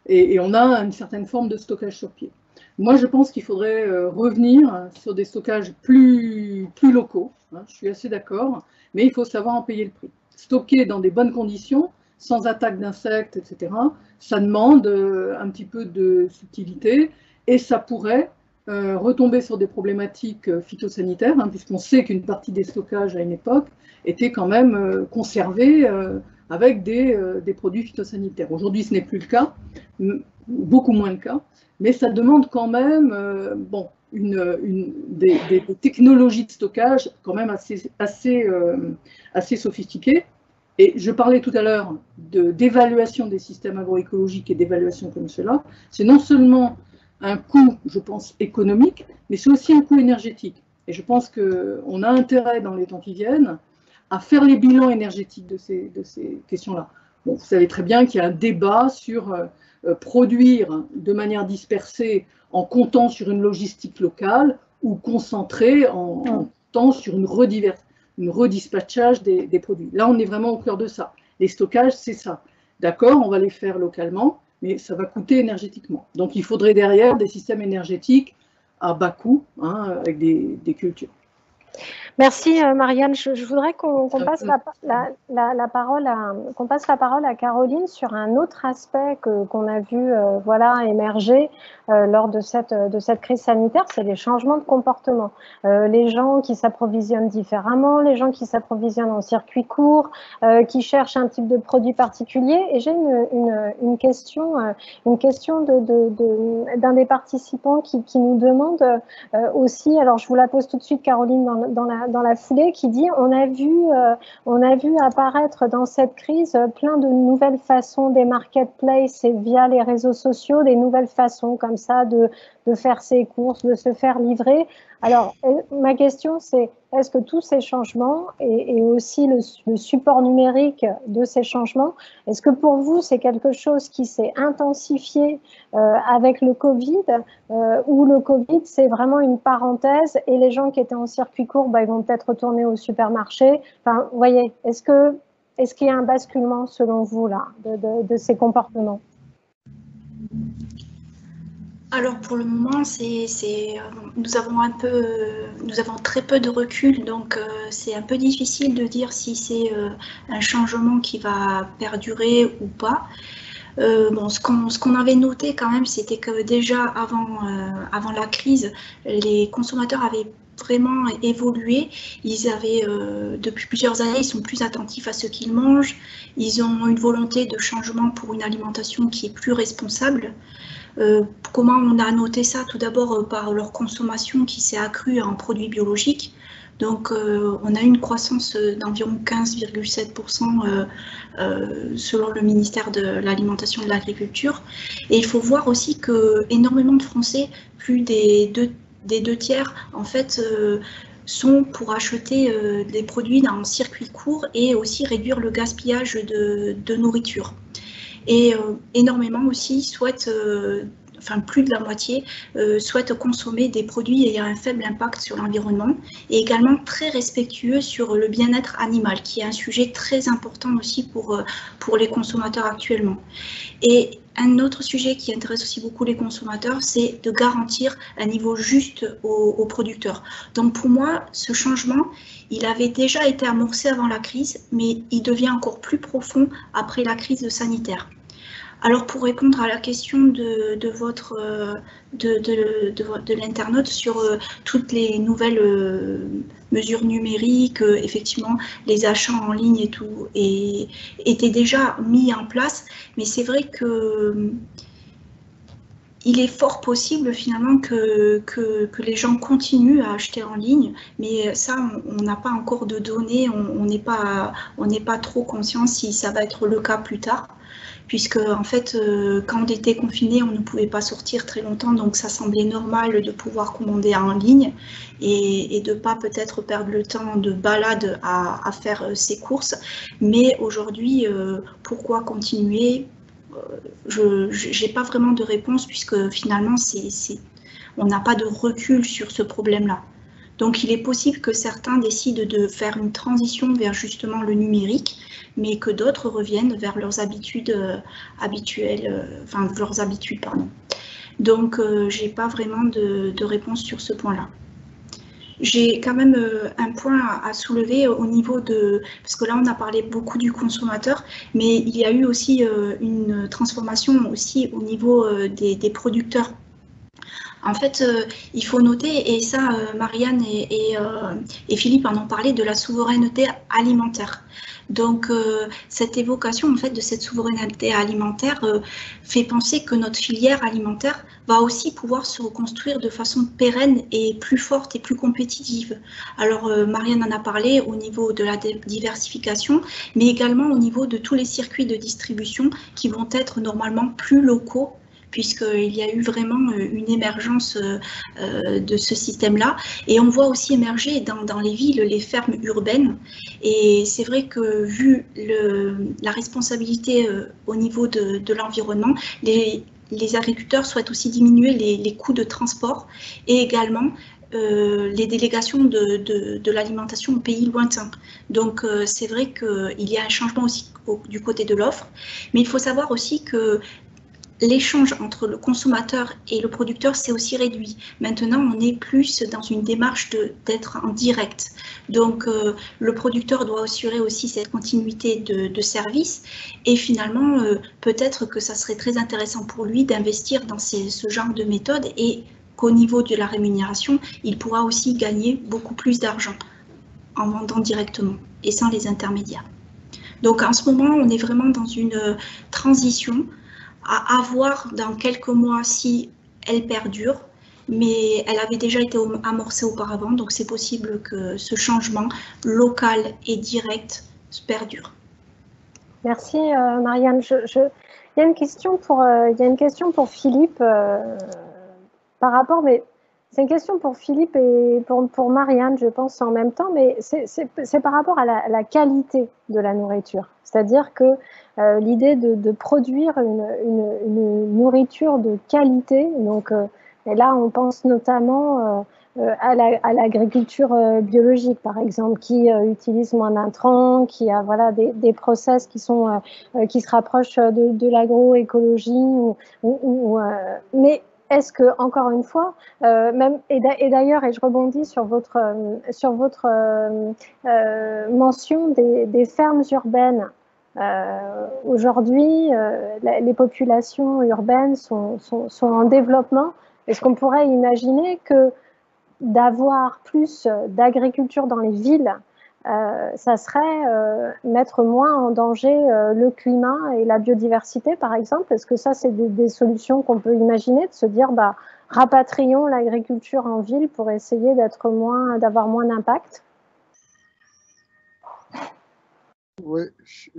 et on a une certaine forme de stockage sur pied. Moi, je pense qu'il faudrait revenir sur des stockages plus locaux, hein, je suis assez d'accord, mais il faut savoir en payer le prix. Stocker dans des bonnes conditions, sans attaque d'insectes, etc., ça demande un petit peu de subtilité et ça pourrait retomber sur des problématiques phytosanitaires, hein, puisqu'on sait qu'une partie des stockages à une époque était quand même conservée avec des produits phytosanitaires. Aujourd'hui, ce n'est plus le cas, beaucoup moins le cas, mais ça demande quand même des technologies de stockage quand même assez sophistiquées. Et je parlais tout à l'heure d'évaluation des systèmes agroécologiques et d'évaluation comme cela. C'est non seulement un coût, je pense, économique, mais c'est aussi un coût énergétique. Et je pense qu'on a intérêt dans les temps qui viennent à faire les bilans énergétiques de ces questions-là. Bon, vous savez très bien qu'il y a un débat sur produire de manière dispersée en comptant sur une logistique locale ou concentrée en comptant sur une redispatchage des produits. Là, on est vraiment au cœur de ça. Les stockages, c'est ça. D'accord, on va les faire localement, mais ça va coûter énergétiquement. Donc, il faudrait derrière des systèmes énergétiques à bas coût, avec des cultures. Merci Marianne. Je voudrais qu'on passe la parole à Caroline sur un autre aspect qu'on a vu émerger lors de cette crise sanitaire, c'est les changements de comportement. Les gens qui s'approvisionnent différemment, les gens qui s'approvisionnent en circuit court, qui cherchent un type de produit particulier. Et j'ai une question d'un des participants qui nous demande aussi, alors je vous la pose tout de suite Caroline dans la foulée, qui dit on a vu apparaître dans cette crise plein de nouvelles façons des marketplaces et via les réseaux sociaux, des nouvelles façons comme ça de faire ses courses, de se faire livrer. Alors, ma question, c'est est-ce que tous ces changements et aussi le support numérique de ces changements, est-ce que pour vous, c'est quelque chose qui s'est intensifié avec le Covid ou le Covid, c'est vraiment une parenthèse et les gens qui étaient en circuit court, ils vont peut-être retourner au supermarché. Enfin, vous voyez, est-ce qu'il y a un basculement, selon vous, là, de ces comportements ? Alors pour le moment, nous avons très peu de recul, donc c'est un peu difficile de dire si c'est un changement qui va perdurer ou pas. Ce qu'on avait noté quand même, c'était que déjà avant la crise, les consommateurs avaient vraiment évolué. Ils avaient, depuis plusieurs années, ils sont plus attentifs à ce qu'ils mangent. Ils ont une volonté de changement pour une alimentation qui est plus responsable. Comment on a noté ça? Tout d'abord par leur consommation qui s'est accrue en produits biologiques. Donc, on a eu une croissance d'environ 15,7% selon le ministère de l'Alimentation et de l'Agriculture. Et il faut voir aussi que énormément de Français, plus des deux tiers, en fait, sont pour acheter des produits en circuit court et aussi réduire le gaspillage de nourriture. Et énormément aussi souhaitent, plus de la moitié, souhaitent consommer des produits ayant un faible impact sur l'environnement et également très respectueux sur le bien-être animal, qui est un sujet très important aussi pour les consommateurs actuellement. Et un autre sujet qui intéresse aussi beaucoup les consommateurs, c'est de garantir un niveau juste aux producteurs. Donc pour moi, ce changement, il avait déjà été amorcé avant la crise, mais il devient encore plus profond après la crise sanitaire. Alors pour répondre à la question de l'internaute sur toutes les nouvelles mesures numériques, effectivement les achats en ligne et tout étaient déjà mis en place, mais c'est vrai que il est fort possible finalement que les gens continuent à acheter en ligne, mais ça, on n'a pas encore de données, on n'est pas trop conscient si ça va être le cas plus tard. Puisque en fait, quand on était confiné, on ne pouvait pas sortir très longtemps, donc ça semblait normal de pouvoir commander en ligne et de ne pas peut-être perdre le temps de balade à faire ses courses. Mais aujourd'hui, pourquoi continuer? Je n'ai pas vraiment de réponse puisque finalement, on n'a pas de recul sur ce problème-là. Donc il est possible que certains décident de faire une transition vers justement le numérique, mais que d'autres reviennent vers leurs habitudes Donc j'ai pas vraiment de réponse sur ce point-là. J'ai quand même un point à soulever au niveau parce que là on a parlé beaucoup du consommateur, mais il y a eu aussi une transformation aussi au niveau des producteurs. En fait, il faut noter, et ça, Marianne et Philippe en ont parlé, de la souveraineté alimentaire. Donc, cette évocation en fait de cette souveraineté alimentaire fait penser que notre filière alimentaire va aussi pouvoir se reconstruire de façon pérenne et plus forte et plus compétitive. Alors, Marianne en a parlé au niveau de la diversification, mais également au niveau de tous les circuits de distribution qui vont être normalement plus locaux, puisqu'il y a eu vraiment une émergence de ce système-là. Et on voit aussi émerger dans les villes les fermes urbaines. Et c'est vrai que vu la responsabilité au niveau de l'environnement, les agriculteurs souhaitent aussi diminuer les coûts de transport et également les délégations de l'alimentation aux pays lointains. Donc c'est vrai qu'il y a un changement aussi du côté de l'offre, mais il faut savoir aussi que l'échange entre le consommateur et le producteur s'est aussi réduit. Maintenant, on est plus dans une démarche d'être en direct. Donc, le producteur doit assurer aussi cette continuité de service. Et finalement, peut-être que ça serait très intéressant pour lui d'investir dans ce genre de méthode et qu'au niveau de la rémunération, il pourra aussi gagner beaucoup plus d'argent en vendant directement et sans les intermédiaires. Donc, en ce moment, on est vraiment dans une transition à voir dans quelques mois si elle perdure, mais elle avait déjà été amorcée auparavant, donc c'est possible que ce changement local et direct perdure. Merci Marianne. Il y a une question pour Philippe par rapport, mais c'est une question pour Philippe et pour Marianne, je pense en même temps, mais c'est par rapport à la qualité de la nourriture. C'est-à-dire que l'idée de produire une nourriture de qualité, donc et là on pense notamment à l'agriculture biologique par exemple, qui utilise moins d'intrants, qui a voilà des process qui se rapprochent de l'agroécologie mais est-ce que, encore une fois, même, et d'ailleurs, et je rebondis sur votre mention des fermes urbaines. Aujourd'hui, les populations urbaines sont en développement. Est-ce qu'on pourrait imaginer que d'avoir plus d'agriculture dans les villes, ça serait mettre moins en danger le climat et la biodiversité, par exemple? Est-ce que ça, c'est des solutions qu'on peut imaginer, de se dire, bah, rapatrions l'agriculture en ville pour essayer d'avoir moins d'impact? Oui, je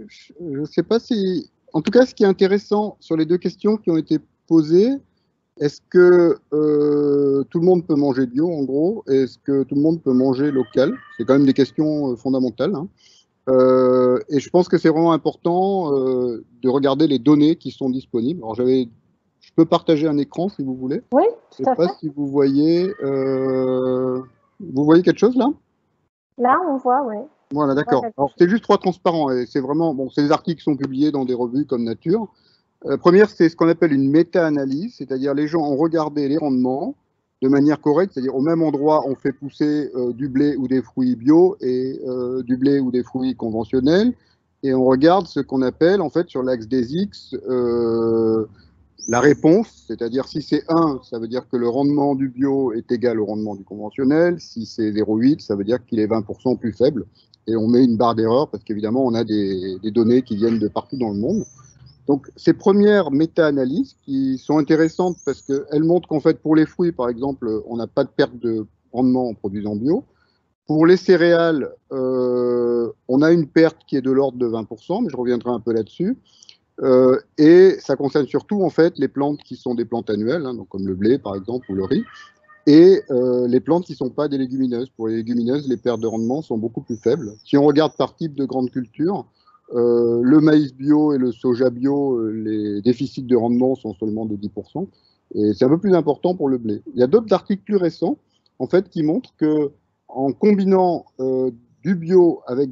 ne sais pas si... En tout cas, ce qui est intéressant sur les deux questions qui ont été posées, est-ce que tout le monde peut manger bio, en gros? Est-ce que tout le monde peut manger local? C'est quand même des questions fondamentales. Hein. Et je pense que c'est vraiment important de regarder les données qui sont disponibles. Alors, je peux partager un écran si vous voulez. Oui, tout à fait. Je ne sais pas si vous voyez quelque chose là? Là, on voit, oui. Voilà, d'accord. Alors, c'est juste 3 transparents et c'est vraiment, bon, c'est des articles qui sont publiés dans des revues comme Nature. Première, c'est ce qu'on appelle une méta-analyse, c'est-à-dire les gens ont regardé les rendements de manière correcte, c'est-à-dire au même endroit, on fait pousser du blé ou des fruits bio et du blé ou des fruits conventionnels, et on regarde ce qu'on appelle, en fait, sur l'axe des X, la réponse, c'est-à-dire si c'est 1, ça veut dire que le rendement du bio est égal au rendement du conventionnel, si c'est 0,8, ça veut dire qu'il est 20% plus faible, et on met une barre d'erreur parce qu'évidemment, on a des données qui viennent de partout dans le monde. Donc, ces premières méta-analyses qui sont intéressantes parce qu'elles montrent qu'en fait, pour les fruits, par exemple, on n'a pas de perte de rendement en produisant bio. Pour les céréales, on a une perte qui est de l'ordre de 20%, mais je reviendrai un peu là-dessus. Et ça concerne surtout, en fait, les plantes qui sont des plantes annuelles, hein, donc comme le blé, par exemple, ou le riz, et les plantes qui ne sont pas des légumineuses. Pour les légumineuses, les pertes de rendement sont beaucoup plus faibles. Si on regarde par type de grande culture, le maïs bio et le soja bio, les déficits de rendement sont seulement de 10%, et c'est un peu plus important pour le blé. Il y a d'autres articles plus récents, en fait, qui montrent que en combinant du bio avec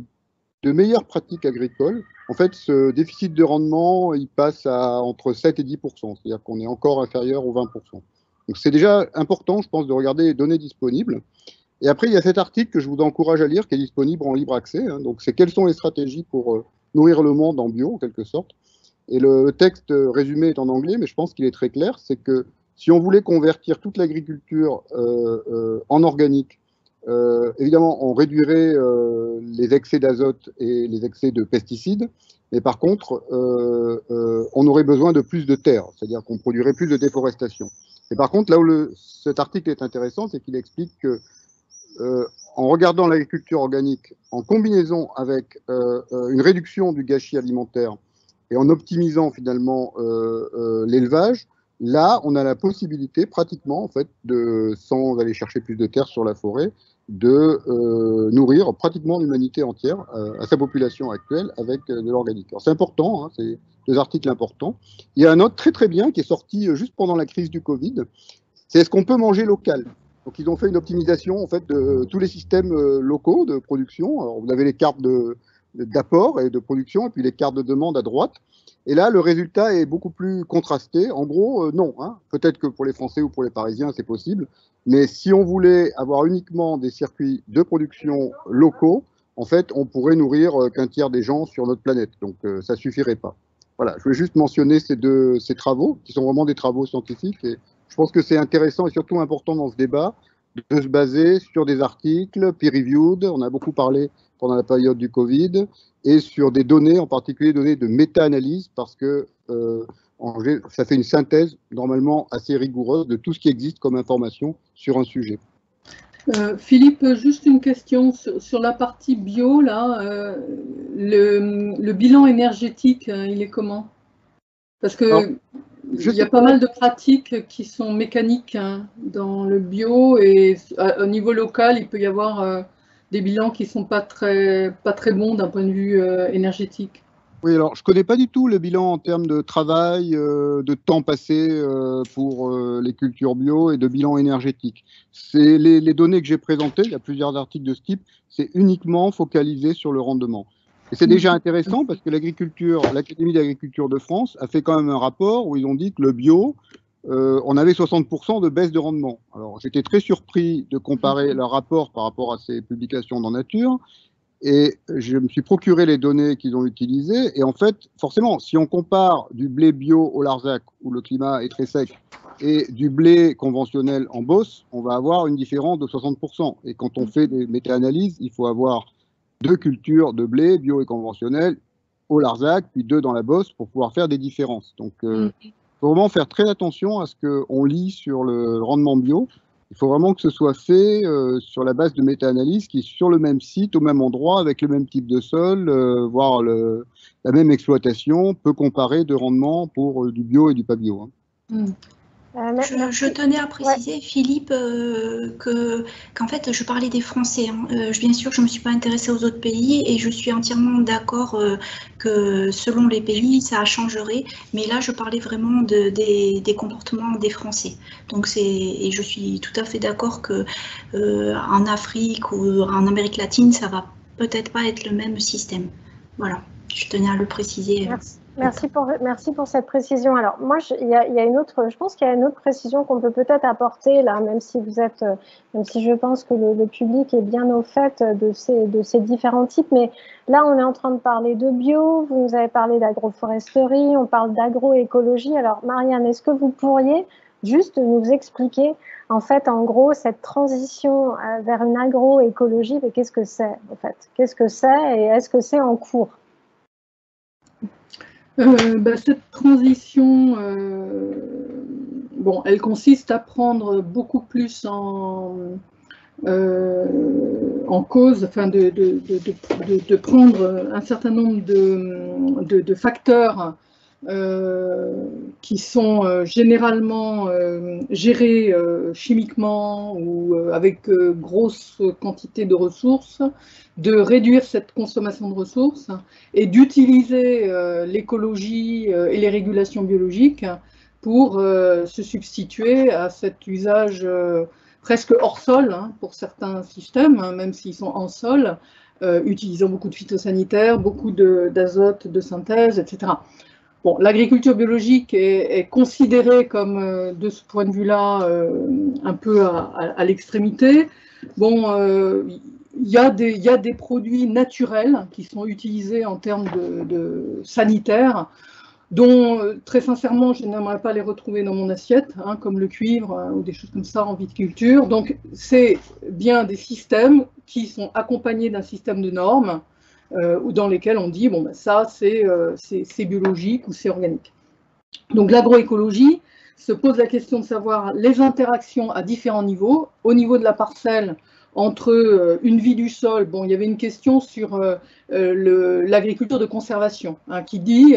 de meilleures pratiques agricoles, en fait, ce déficit de rendement, il passe à entre 7 et 10%, c'est-à-dire qu'on est encore inférieur aux 20%. Donc c'est déjà important, je pense, de regarder les données disponibles. Et après, il y a cet article que je vous encourage à lire, qui est disponible en libre accès. Hein, donc c'est quelles sont les stratégies pour nourrir le monde en bio, en quelque sorte. Et le texte résumé est en anglais, mais je pense qu'il est très clair, c'est que Si on voulait convertir toute l'agriculture en organique, évidemment, on réduirait les excès d'azote et les excès de pesticides, mais par contre, on aurait besoin de plus de terre, c'est-à-dire qu'on produirait plus de déforestation. Et par contre, là où cet article est intéressant, c'est qu'il explique que en regardant l'agriculture organique en combinaison avec une réduction du gâchis alimentaire et en optimisant finalement l'élevage, là, on a la possibilité pratiquement, en fait, sans aller chercher plus de terre sur la forêt, de nourrir pratiquement l'humanité entière à sa population actuelle avec de l'organique. Alors c'est important, hein, c'est deux articles importants. Il y a un autre très très bien qui est sorti juste pendant la crise du Covid, c'est est-ce qu'on peut manger local? Donc ils ont fait une optimisation en fait de tous les systèmes locaux de production. Alors, vous avez les cartes d'apport et de production et puis les cartes de demande à droite. Et là, le résultat est beaucoup plus contrasté. En gros, non. Hein. Peut-être que pour les Français ou pour les Parisiens, c'est possible. Mais si on voulait avoir uniquement des circuits de production locaux, en fait, on pourrait nourrir qu'un tiers des gens sur notre planète. Donc, ça suffirait pas. Voilà, je voulais juste mentionner ces travaux, qui sont vraiment des travaux scientifiques. Et je pense que c'est intéressant et surtout important dans ce débat de se baser sur des articles peer-reviewed. On a beaucoup parlé pendant la période du Covid, et sur des données, en particulier données de méta-analyse, parce que ça fait une synthèse normalement assez rigoureuse de tout ce qui existe comme information sur un sujet. Philippe, juste une question sur la partie bio, là, le bilan énergétique, il est comment? Parce que il y a pas mal de pratiques qui sont mécaniques hein, dans le bio, et au niveau local, il peut y avoir des bilans qui ne sont pas très bons d'un point de vue énergétique. Oui, alors je ne connais pas du tout le bilan en termes de travail, de temps passé pour les cultures bio et de bilan énergétique. C'est les données que j'ai présentées, il y a plusieurs articles de ce type, c'est uniquement focalisé sur le rendement. Et c'est déjà intéressant parce que l'Académie d'agriculture de France a fait quand même un rapport où ils ont dit que le bio, on avait 60% de baisse de rendement. Alors j'étais très surpris de comparer leur rapport par rapport à ces publications dans Nature. Et je me suis procuré les données qu'ils ont utilisées. Et en fait, forcément, si on compare du blé bio au Larzac, où le climat est très sec, et du blé conventionnel en Beauce, on va avoir une différence de 60%. Et quand on fait des méta-analyses, il faut avoir 2 cultures de blé, bio et conventionnel, au Larzac, puis 2 dans la Beauce, pour pouvoir faire des différences. Donc, il faut vraiment faire très attention à ce qu'on lit sur le rendement bio. Il faut vraiment que ce soit fait sur la base de méta-analyse qui est sur le même site, au même endroit, avec le même type de sol, voire la même exploitation, peut comparer de rendement pour du bio et du pas bio. Hein. Je tenais à préciser, Philippe, qu'en fait, je parlais des Français. Hein. Bien sûr, je ne me suis pas intéressée aux autres pays et je suis entièrement d'accord que selon les pays, ça changerait. Mais là, je parlais vraiment des comportements des Français. Donc, et je suis tout à fait d'accord que en Afrique ou en Amérique latine, ça va peut-être pas être le même système. Voilà, je tenais à le préciser. Merci pour cette précision. Alors moi, il y a une autre, je pense qu'il y a une autre précision qu'on peut peut-être apporter là, même si je pense que le public est bien au fait de ces différents types. Mais là, on est en train de parler de bio. Vous nous avez parlé d'agroforesterie, on parle d'agroécologie. Alors Marianne, est-ce que vous pourriez juste nous expliquer en fait, en gros, cette transition vers une agroécologie, mais qu'est-ce que c'est en fait? Qu'est-ce que c'est et est-ce que c'est en cours? Cette transition, elle consiste à prendre beaucoup plus en cause, enfin de prendre un certain nombre de facteurs qui sont généralement gérés chimiquement ou avec grosse quantité de ressources, de réduire cette consommation de ressources et d'utiliser l'écologie et les régulations biologiques pour se substituer à cet usage presque hors sol hein, pour certains systèmes, hein, même s'ils sont en sol, utilisant beaucoup de phytosanitaires, beaucoup d'azote, de synthèse, etc. Bon, l'agriculture biologique est considérée comme, de ce point de vue-là, un peu à l'extrémité. Bon, il y a des produits naturels qui sont utilisés en termes de sanitaires. dont très sincèrement je n'aimerais pas les retrouver dans mon assiette, hein, comme le cuivre ou des choses comme ça en viticulture. Donc c'est bien des systèmes qui sont accompagnés d'un système de normes ou dans lesquels on dit bon ben ça c'est biologique ou c'est organique. Donc l'agroécologie se pose la question de savoir les interactions à différents niveaux. Au niveau de la parcelle, entre une vie du sol, bon, il y avait une question sur l'agriculture de conservation, hein, qui dit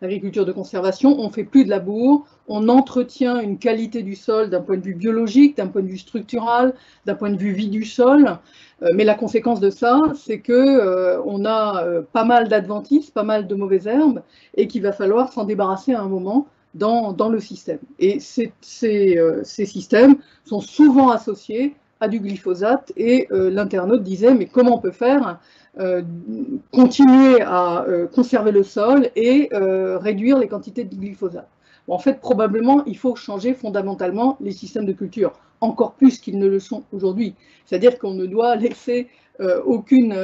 l'agriculture de conservation, on ne fait plus de labour, on entretient une qualité du sol d'un point de vue biologique, d'un point de vue structural, d'un point de vue vie du sol, mais la conséquence de ça, c'est qu'on a pas mal d'adventices, pas mal de mauvaises herbes, et qu'il va falloir s'en débarrasser à un moment dans le système. Et ces systèmes sont souvent associés à du glyphosate, et l'internaute disait mais comment on peut faire continuer à conserver le sol et réduire les quantités de glyphosate. Bon, en fait, probablement, il faut changer fondamentalement les systèmes de culture, encore plus qu'ils ne le sont aujourd'hui. C'est-à-dire qu'on ne doit laisser aucune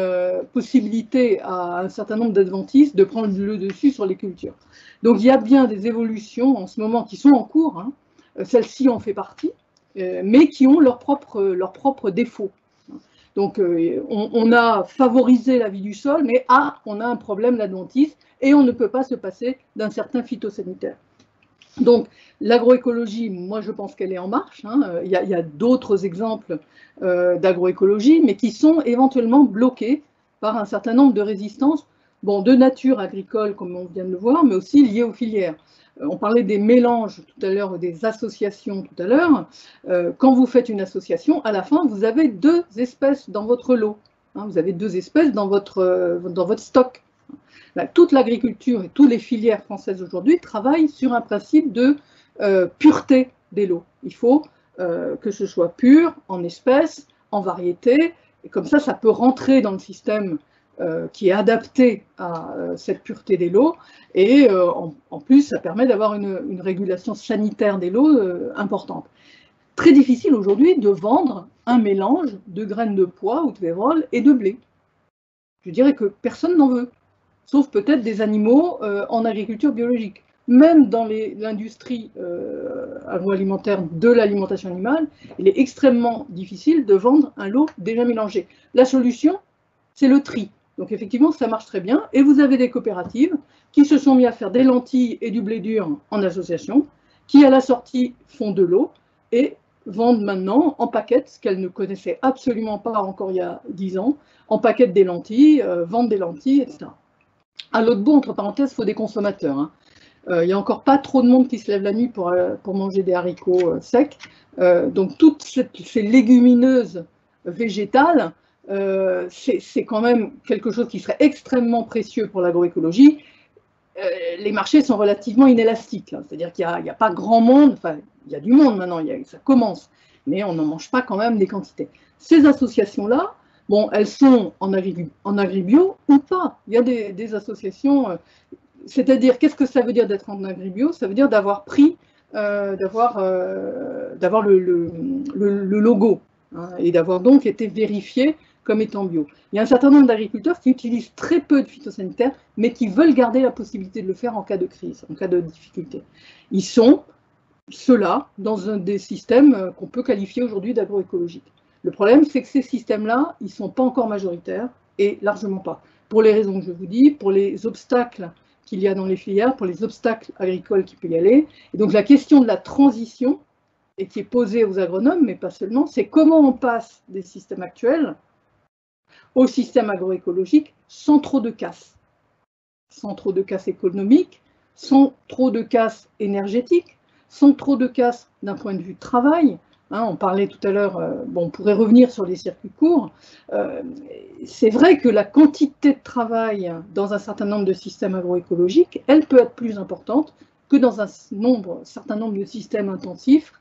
possibilité à un certain nombre d'adventistes de prendre le dessus sur les cultures. Donc il y a bien des évolutions en ce moment qui sont en cours, hein. Celle-ci en fait partie, mais qui ont leurs propres défauts. Donc on a favorisé la vie du sol, mais on a un problème d'adventice et on ne peut pas se passer d'un certain phytosanitaire. Donc l'agroécologie, moi je pense qu'elle est en marche, hein. Il y a d'autres exemples d'agroécologie, mais qui sont éventuellement bloqués par un certain nombre de résistances, bon, de nature agricole comme on vient de le voir, mais aussi liées aux filières. On parlait des mélanges tout à l'heure, des associations tout à l'heure. Quand vous faites une association, à la fin, vous avez 2 espèces dans votre lot. Hein, vous avez 2 espèces dans votre stock. Là, toute l'agriculture et toutes les filières françaises aujourd'hui travaillent sur un principe de pureté des lots. Il faut que ce soit pur, en espèces, en variétés, et comme ça peut rentrer dans le système qui est adapté à cette pureté des lots, et en plus ça permet d'avoir une régulation sanitaire des lots importante. Très difficile aujourd'hui de vendre un mélange de graines de pois ou de vérole et de blé. Je dirais que personne n'en veut, sauf peut-être des animaux en agriculture biologique. Même dans l'industrie agroalimentaire de l'alimentation animale, il est extrêmement difficile de vendre un lot déjà mélangé. La solution, c'est le tri. Donc effectivement, ça marche très bien. Et vous avez des coopératives qui se sont mis à faire des lentilles et du blé dur en association, qui à la sortie font de l'eau et vendent maintenant en paquets, ce qu'elles ne connaissaient absolument pas encore il y a 10 ans, en paquets des lentilles, vendent des lentilles, etc. À l'autre bout, entre parenthèses, il faut des consommateurs, hein. Il n'y a encore pas trop de monde qui se lève la nuit pour manger des haricots secs. Donc toutes ces légumineuses végétales, c'est quand même quelque chose qui serait extrêmement précieux pour l'agroécologie. Les marchés sont relativement inélastiques, hein. C'est-à-dire qu'il n'y a pas grand monde, enfin il y a du monde maintenant, ça commence, mais on n'en mange pas quand même des quantités. Ces associations-là, bon, elles sont en agribio ou pas. Il y a des associations, c'est-à-dire qu'est-ce que ça veut dire d'être en agribio? Ça veut dire d'avoir pris, d'avoir le logo, hein, et d'avoir donc été vérifié comme étant bio. Il y a un certain nombre d'agriculteurs qui utilisent très peu de phytosanitaires, mais qui veulent garder la possibilité de le faire en cas de crise, en cas de difficulté. Ils sont, ceux-là, dans un des systèmes qu'on peut qualifier aujourd'hui d'agroécologiques. Le problème, c'est que ces systèmes-là, ils ne sont pas encore majoritaires, et largement pas. Pour les raisons que je vous dis, pour les obstacles qu'il y a dans les filières, pour les obstacles agricoles qui peuvent y aller. Et donc la question de la transition, et qui est posée aux agronomes, mais pas seulement, c'est comment on passe des systèmes actuels au système agroécologique sans trop de casse. Sans trop de casse économique, sans trop de casse énergétique, sans trop de casse d'un point de vue travail. Hein, on parlait tout à l'heure, bon, on pourrait revenir sur les circuits courts. C'est vrai que la quantité de travail dans un certain nombre de systèmes agroécologiques, elle peut être plus importante que dans un certain nombre de systèmes intensifs,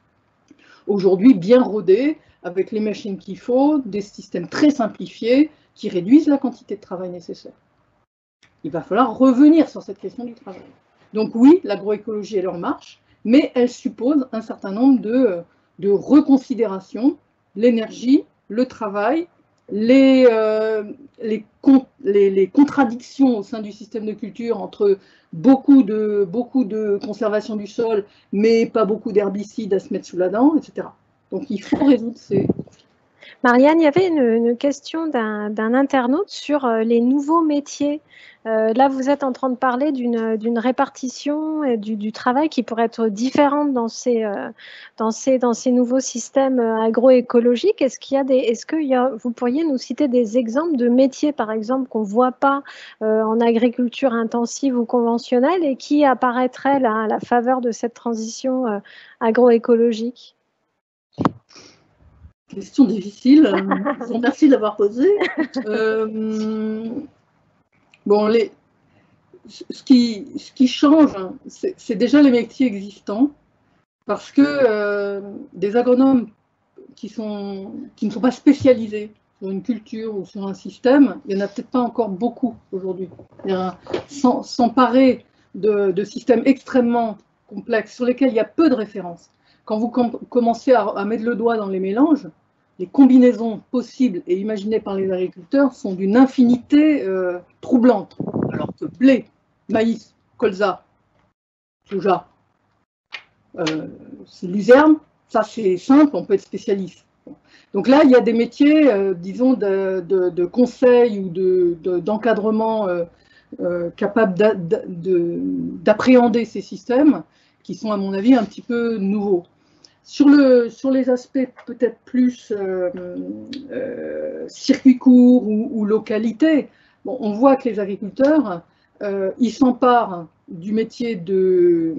aujourd'hui bien rodés, avec les machines qu'il faut, des systèmes très simplifiés qui réduisent la quantité de travail nécessaire. Il va falloir revenir sur cette question du travail. Donc oui, l'agroécologie, elle en marche, mais elle suppose un certain nombre de reconsidérations, l'énergie, le travail les contradictions au sein du système de culture entre beaucoup de conservation du sol, mais pas beaucoup d'herbicides à se mettre sous la dent, etc. Donc il faut résoudre ces... Marianne, il y avait une question d'un internaute sur les nouveaux métiers. Là, vous êtes en train de parler d'une répartition et du travail qui pourrait être différente dans ces nouveaux systèmes agroécologiques. Vous pourriez nous citer des exemples de métiers, par exemple, qu'on ne voit pas en agriculture intensive ou conventionnelle et qui apparaîtraient là, à la faveur de cette transition agroécologique? Question difficile, je vous remercie de l'avoir posée. Bon, ce qui change, c'est déjà les métiers existants, parce que des agronomes qui ne sont pas spécialisés sur une culture ou sur un système, il n'y en a peut-être pas encore beaucoup aujourd'hui. S'emparer de systèmes extrêmement complexes sur lesquels il y a peu de références. Quand vous commencez à mettre le doigt dans les mélanges, les combinaisons possibles et imaginées par les agriculteurs sont d'une infinité troublante. Alors que blé, maïs, colza, soja, c'est luzerne, ça c'est simple, on peut être spécialiste. Donc là, il y a des métiers, disons, de conseil ou d'encadrement capables d'appréhender ces systèmes qui sont, à mon avis, un petit peu nouveaux. Sur les aspects peut-être plus circuit court ou localité, bon, on voit que les agriculteurs, ils s'emparent du métier ils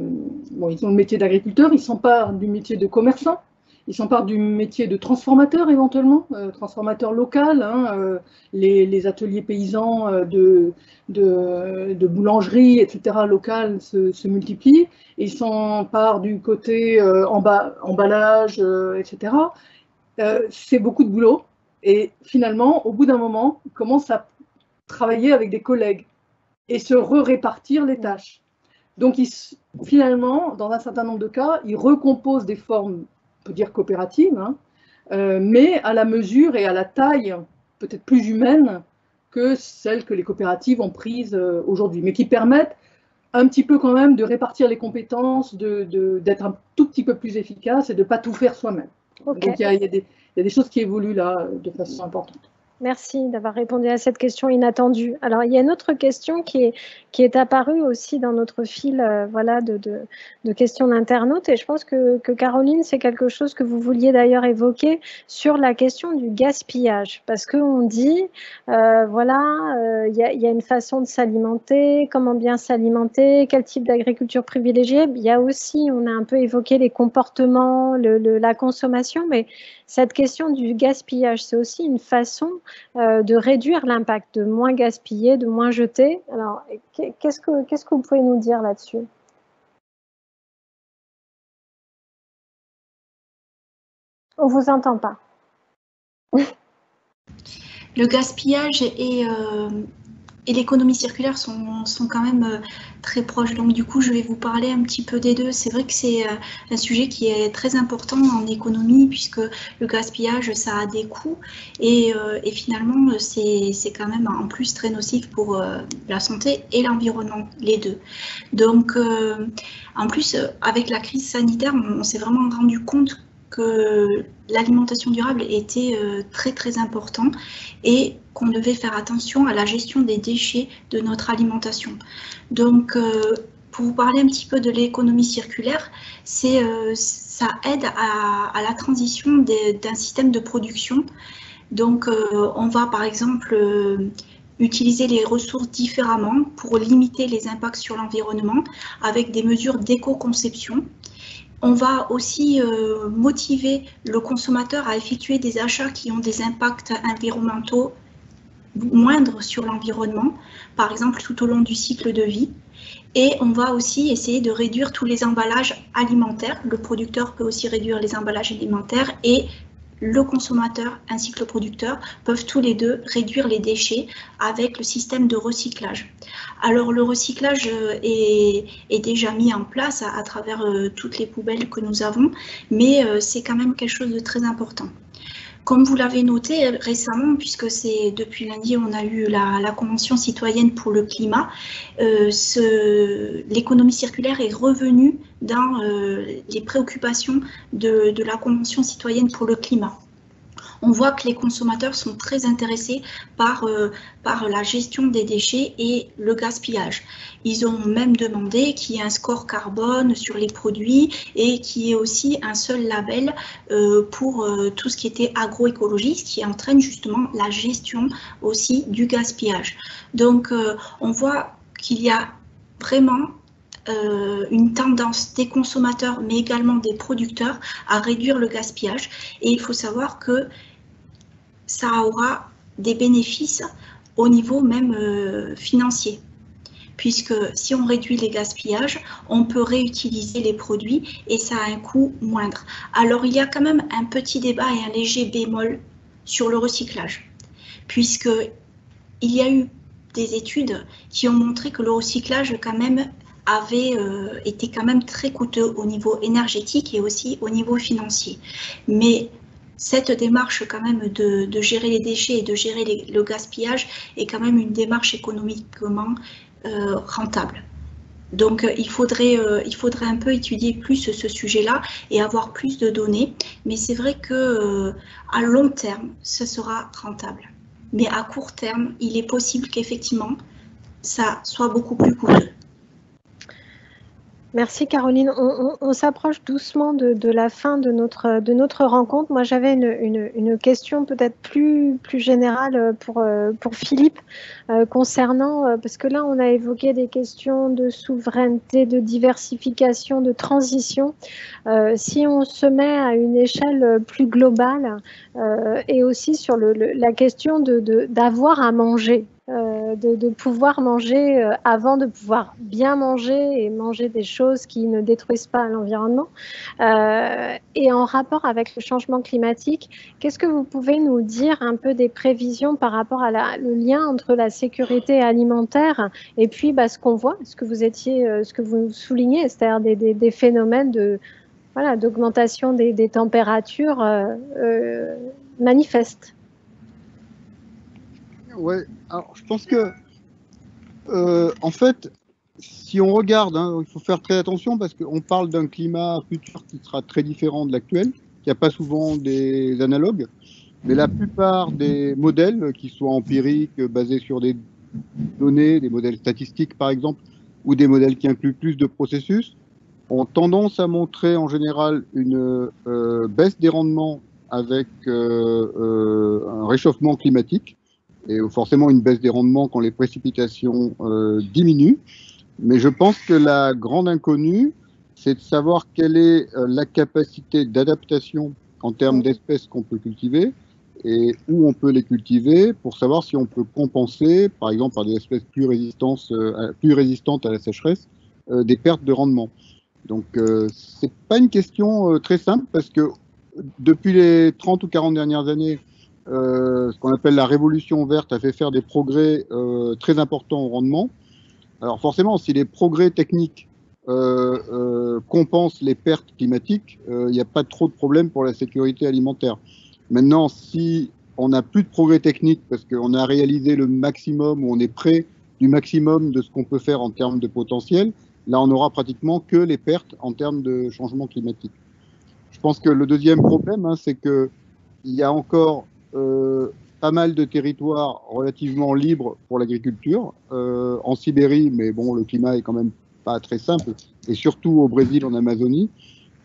ont le métier d'agriculteur, ils s'emparent du métier de commerçant, ils s'emparent du métier de transformateur éventuellement, transformateur local, hein, les ateliers paysans de boulangerie, etc. locales se multiplient. Ils s'emparent du côté emballage, etc. C'est beaucoup de boulot. Et finalement, au bout d'un moment, ils commencent à travailler avec des collègues et se répartir les tâches. Donc, finalement, dans un certain nombre de cas, ils recomposent des formes, on peut dire coopératives, hein, mais à la mesure et à la taille peut-être plus humaine que celles que les coopératives ont prises aujourd'hui, mais qui permettent un petit peu quand même de répartir les compétences, d'être un tout petit peu plus efficace et de ne pas tout faire soi-même. Okay. Donc il y a des choses qui évoluent là de façon importante. Merci d'avoir répondu à cette question inattendue. Alors, il y a une autre question qui est apparue aussi dans notre fil voilà, de questions d'internautes, et je pense que Caroline, c'est quelque chose que vous vouliez d'ailleurs évoquer sur la question du gaspillage, parce qu'on dit, voilà, il y a une façon de s'alimenter, comment bien s'alimenter, quel type d'agriculture privilégier. Il y a aussi, on a un peu évoqué les comportements, la consommation, mais cette question du gaspillage, c'est aussi une façon de réduire l'impact, de moins gaspiller, de moins jeter. Alors, qu'est-ce que vous pouvez nous dire là-dessus? On ne vous entend pas. Le gaspillage et l'économie circulaire sont quand même très proches. Donc du coup, je vais vous parler un petit peu des deux. C'est vrai que c'est un sujet qui est très important en économie, puisque le gaspillage, ça a des coûts et finalement, c'est quand même en plus très nocif pour la santé et l'environnement, les deux. Donc en plus, avec la crise sanitaire, on s'est vraiment rendu compte que l'alimentation durable était très très important et qu'on devait faire attention à la gestion des déchets de notre alimentation. Donc, pour vous parler un petit peu de l'économie circulaire, ça aide à la transition d'un système de production. Donc, on va par exemple utiliser les ressources différemment pour limiter les impacts sur l'environnement avec des mesures d'éco-conception. On va aussi motiver le consommateur à effectuer des achats qui ont des impacts environnementaux moindres sur l'environnement, par exemple tout au long du cycle de vie. Et on va aussi essayer de réduire tous les emballages alimentaires. Le producteur peut aussi réduire les emballages alimentaires et le consommateur ainsi que le producteur peuvent tous les deux réduire les déchets avec le système de recyclage. Alors le recyclage est déjà mis en place à travers toutes les poubelles que nous avons, mais c'est quand même quelque chose de très important. Comme vous l'avez noté récemment, puisque c'est depuis lundi, on a eu la Convention citoyenne pour le climat, l'économie circulaire est revenue dans les préoccupations de la Convention citoyenne pour le climat. On voit que les consommateurs sont très intéressés par la gestion des déchets et le gaspillage. Ils ont même demandé qu'il y ait un score carbone sur les produits et qu'il y ait aussi un seul label pour tout ce qui était agroécologie, ce qui entraîne justement la gestion aussi du gaspillage. Donc, on voit qu'il y a vraiment une tendance des consommateurs, mais également des producteurs, à réduire le gaspillage. Et il faut savoir que ça aura des bénéfices au niveau même financier. Puisque si on réduit les gaspillages, on peut réutiliser les produits et ça a un coût moindre. Alors il y a quand même un petit débat et un léger bémol sur le recyclage. Puisqu'il y a eu des études qui ont montré que le recyclage quand même avait été quand même très coûteux au niveau énergétique et aussi au niveau financier. Mais cette démarche quand même de gérer les déchets et de gérer le gaspillage est quand même une démarche économiquement rentable. Donc il faudrait un peu étudier plus ce sujet-là et avoir plus de données. Mais c'est vrai que à long terme, ce sera rentable. Mais à court terme, il est possible qu'effectivement, ça soit beaucoup plus coûteux. Merci Caroline. On s'approche doucement de la fin de notre rencontre. Moi, j'avais une question peut-être plus générale pour Philippe concernant, parce que là, on a évoqué des questions de souveraineté, de diversification, de transition. Si on se met à une échelle plus globale et aussi sur la question d'avoir à manger, de pouvoir manger avant de pouvoir bien manger et manger des choses qui ne détruisent pas l'environnement. Et en rapport avec le changement climatique, qu'est-ce que vous pouvez nous dire un peu des prévisions par rapport à le lien entre la sécurité alimentaire et puis ce qu'on voit, ce que vous soulignez, c'est-à-dire des phénomènes d'augmentation des températures manifestes? Ouais, alors je pense que, en fait, si on regarde, il faut faire très attention parce qu'on parle d'un climat futur qui sera très différent de l'actuel, qui n'a pas souvent des analogues, mais la plupart des modèles, qui soient empiriques, basés sur des données, des modèles statistiques par exemple, ou des modèles qui incluent plus de processus, ont tendance à montrer en général une baisse des rendements avec un réchauffement climatique, et forcément une baisse des rendements quand les précipitations diminuent. Mais je pense que la grande inconnue, c'est de savoir quelle est la capacité d'adaptation en termes d'espèces qu'on peut cultiver et où on peut les cultiver pour savoir si on peut compenser, par exemple par des espèces plus résistantes à la sécheresse, des pertes de rendement. Donc c'est pas une question très simple parce que depuis les 30 ou 40 dernières années, ce qu'on appelle la révolution verte a fait faire des progrès très importants au rendement. Alors forcément, si les progrès techniques compensent les pertes climatiques, il n'y a pas trop de problème pour la sécurité alimentaire. Maintenant, si on n'a plus de progrès techniques parce qu'on a réalisé le maximum, ou on est près du maximum de ce qu'on peut faire en termes de potentiel, là on n'aura pratiquement que les pertes en termes de changement climatique. Je pense que le deuxième problème, c'est qu'il y a encore pas mal de territoires relativement libres pour l'agriculture, en Sibérie, mais bon, le climat est quand même pas très simple, et surtout au Brésil, en Amazonie.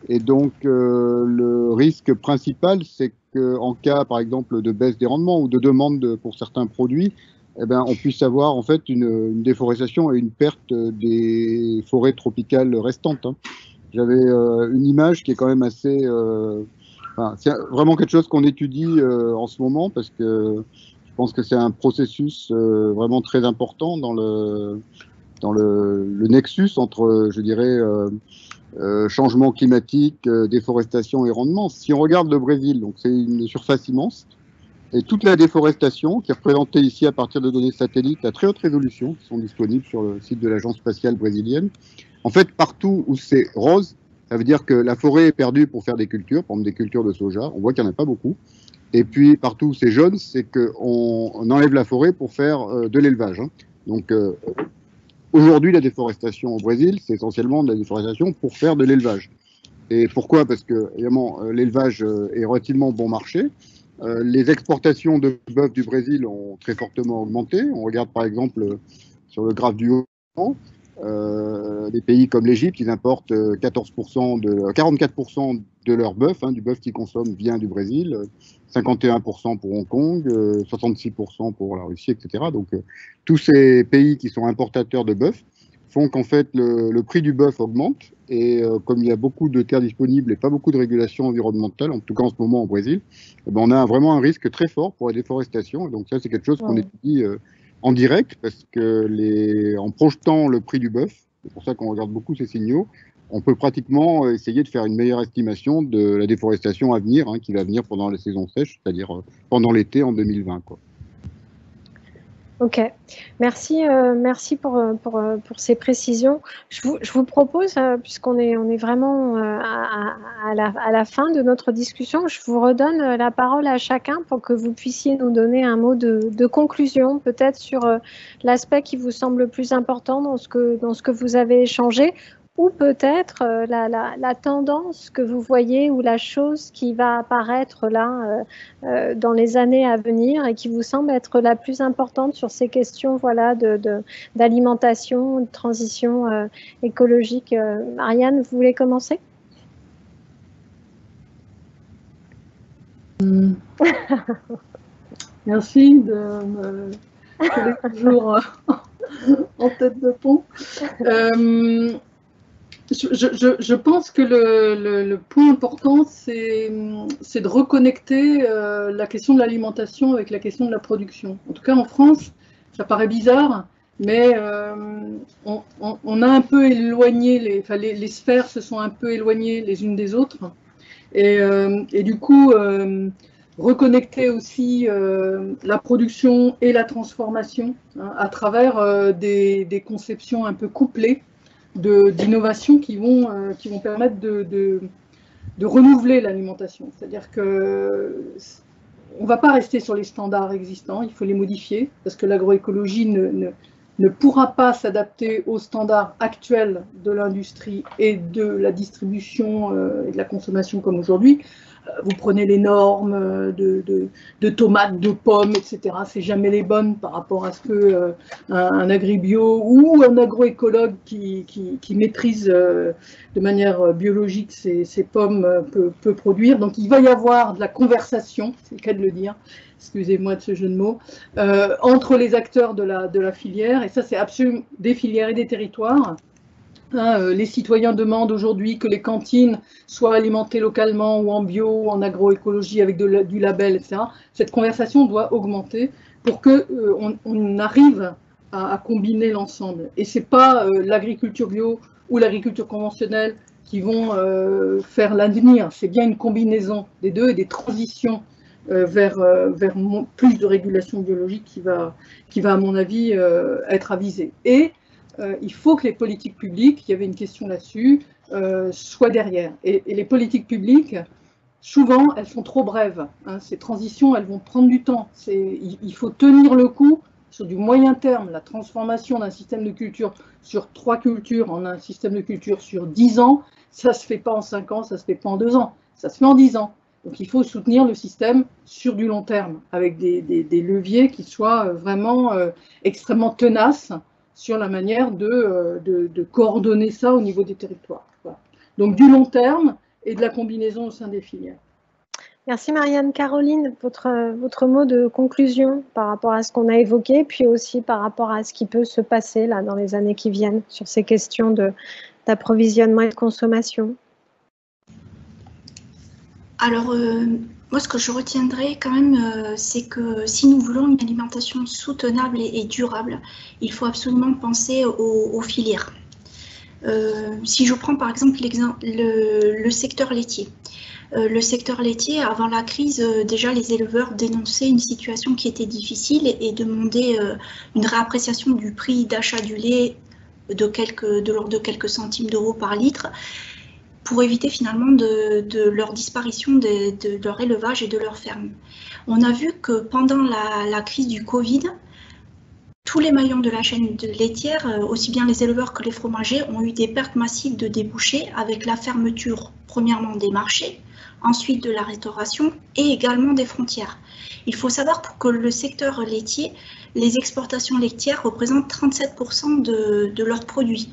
Et donc, le risque principal, c'est qu'en cas, par exemple, de baisse des rendements ou de demande pour certains produits, eh ben, on puisse avoir en fait une déforestation et une perte des forêts tropicales restantes. J'avais une image qui est quand même assez... c'est vraiment quelque chose qu'on étudie en ce moment parce que je pense que c'est un processus vraiment très important dans le nexus entre, je dirais, changement climatique, déforestation et rendement. Si on regarde le Brésil, donc c'est une surface immense, et toute la déforestation qui est représentée ici à partir de données satellites à très haute résolution qui sont disponibles sur le site de l'agence spatiale brésilienne. En fait, partout où c'est rose, ça veut dire que la forêt est perdue pour faire des cultures, par exemple des cultures de soja. On voit qu'il n'y en a pas beaucoup. Et puis, partout où c'est jaune, c'est qu'on enlève la forêt pour faire de l'élevage. Hein. Donc, aujourd'hui, la déforestation au Brésil, c'est essentiellement de la déforestation pour faire de l'élevage. Et pourquoi? Parce que, évidemment, l'élevage est relativement bon marché. Les exportations de bœuf du Brésil ont très fortement augmenté. On regarde par exemple sur le graphe du haut, des pays comme l'Égypte, ils importent 44% de leur bœuf, hein, du bœuf qu'ils consomment vient du Brésil, 51% pour Hong Kong, 66% pour la Russie, etc. Donc tous ces pays qui sont importateurs de bœuf font qu'en fait le prix du bœuf augmente. Et comme il y a beaucoup de terres disponibles et pas beaucoup de régulation environnementale, en tout cas en ce moment au Brésil, eh ben, on a vraiment un risque très fort pour la déforestation. Et donc ça, c'est quelque chose qu'on étudie en direct, parce que en projetant le prix du bœuf, c'est pour ça qu'on regarde beaucoup ces signaux, on peut pratiquement essayer de faire une meilleure estimation de la déforestation à venir, hein, qui va venir pendant la saison sèche, c'est-à-dire pendant l'été en 2020, quoi. Ok, merci pour ces précisions. Je vous propose, puisqu'on est vraiment à la fin de notre discussion, je vous redonne la parole à chacun pour que vous puissiez nous donner un mot de conclusion, peut-être sur l'aspect qui vous semble le plus important dans ce que vous avez échangé, ou peut-être la tendance que vous voyez ou la chose qui va apparaître là dans les années à venir et qui vous semble être la plus importante sur ces questions, voilà, d'alimentation, de transition écologique. Marianne, vous voulez commencer? Merci de me coller toujours en tête de pont. Je pense que le point important, c'est de reconnecter la question de l'alimentation avec la question de la production. En tout cas, en France, ça paraît bizarre, mais on a un peu éloigné, les sphères se sont un peu éloignées les unes des autres. Et du coup, reconnecter aussi la production et la transformation, hein, à travers des conceptions un peu couplées d'innovation qui vont permettre de renouveler l'alimentation. C'est-à-dire qu'on ne va pas rester sur les standards existants, il faut les modifier, parce que l'agroécologie ne pourra pas s'adapter aux standards actuels de l'industrie et de la distribution et de la consommation comme aujourd'hui. Vous prenez les normes de tomates, de pommes, etc. C'est jamais les bonnes par rapport à ce que un agribio ou un agroécologue qui maîtrise de manière biologique ces pommes peut produire. Donc il va y avoir de la conversation, c'est le cas de le dire, excusez-moi de ce jeu de mots, entre les acteurs de la filière, et ça c'est absolument des filières et des territoires. Les citoyens demandent aujourd'hui que les cantines soient alimentées localement ou en bio ou en agroécologie avec du label, etc. Cette conversation doit augmenter pour qu'on arrive à combiner l'ensemble. Et ce n'est pas l'agriculture bio ou l'agriculture conventionnelle qui vont faire l'avenir. C'est bien une combinaison des deux et des transitions vers plus de régulation biologique qui va à mon avis, être avisée. Et il faut que les politiques publiques, il y avait une question là-dessus, soient derrière. Et les politiques publiques, souvent, elles sont trop brèves. Hein. Ces transitions, elles vont prendre du temps. Il faut tenir le coup sur du moyen terme. La transformation d'un système de culture sur 3 cultures en un système de culture sur 10 ans, ça ne se fait pas en 5 ans, ça ne se fait pas en 2 ans, ça se fait en 10 ans. Donc il faut soutenir le système sur du long terme, avec des leviers qui soient vraiment extrêmement tenaces sur la manière de coordonner ça au niveau des territoires. Voilà. Donc du long terme et de la combinaison au sein des filières. Merci Marianne. Caroline, votre mot de conclusion par rapport à ce qu'on a évoqué, puis aussi par rapport à ce qui peut se passer là, dans les années qui viennent sur ces questions d'approvisionnement et de consommation. Alors, moi, ce que je retiendrai quand même, c'est que si nous voulons une alimentation soutenable et durable, il faut absolument penser aux filières. Si je prends par exemple le secteur laitier. Le secteur laitier, avant la crise, déjà les éleveurs dénonçaient une situation qui était difficile et demandaient une réappréciation du prix d'achat du lait de l'ordre de quelques centimes d'euros par litre, pour éviter finalement de leur disparition de leur élevage et de leur ferme. On a vu que pendant la crise du Covid, tous les maillons de la chaîne laitière, aussi bien les éleveurs que les fromagers, ont eu des pertes massives de débouchés avec la fermeture, premièrement, des marchés, ensuite de la restauration et également des frontières. Il faut savoir que le secteur laitier, les exportations laitières représentent 37% de leurs produits.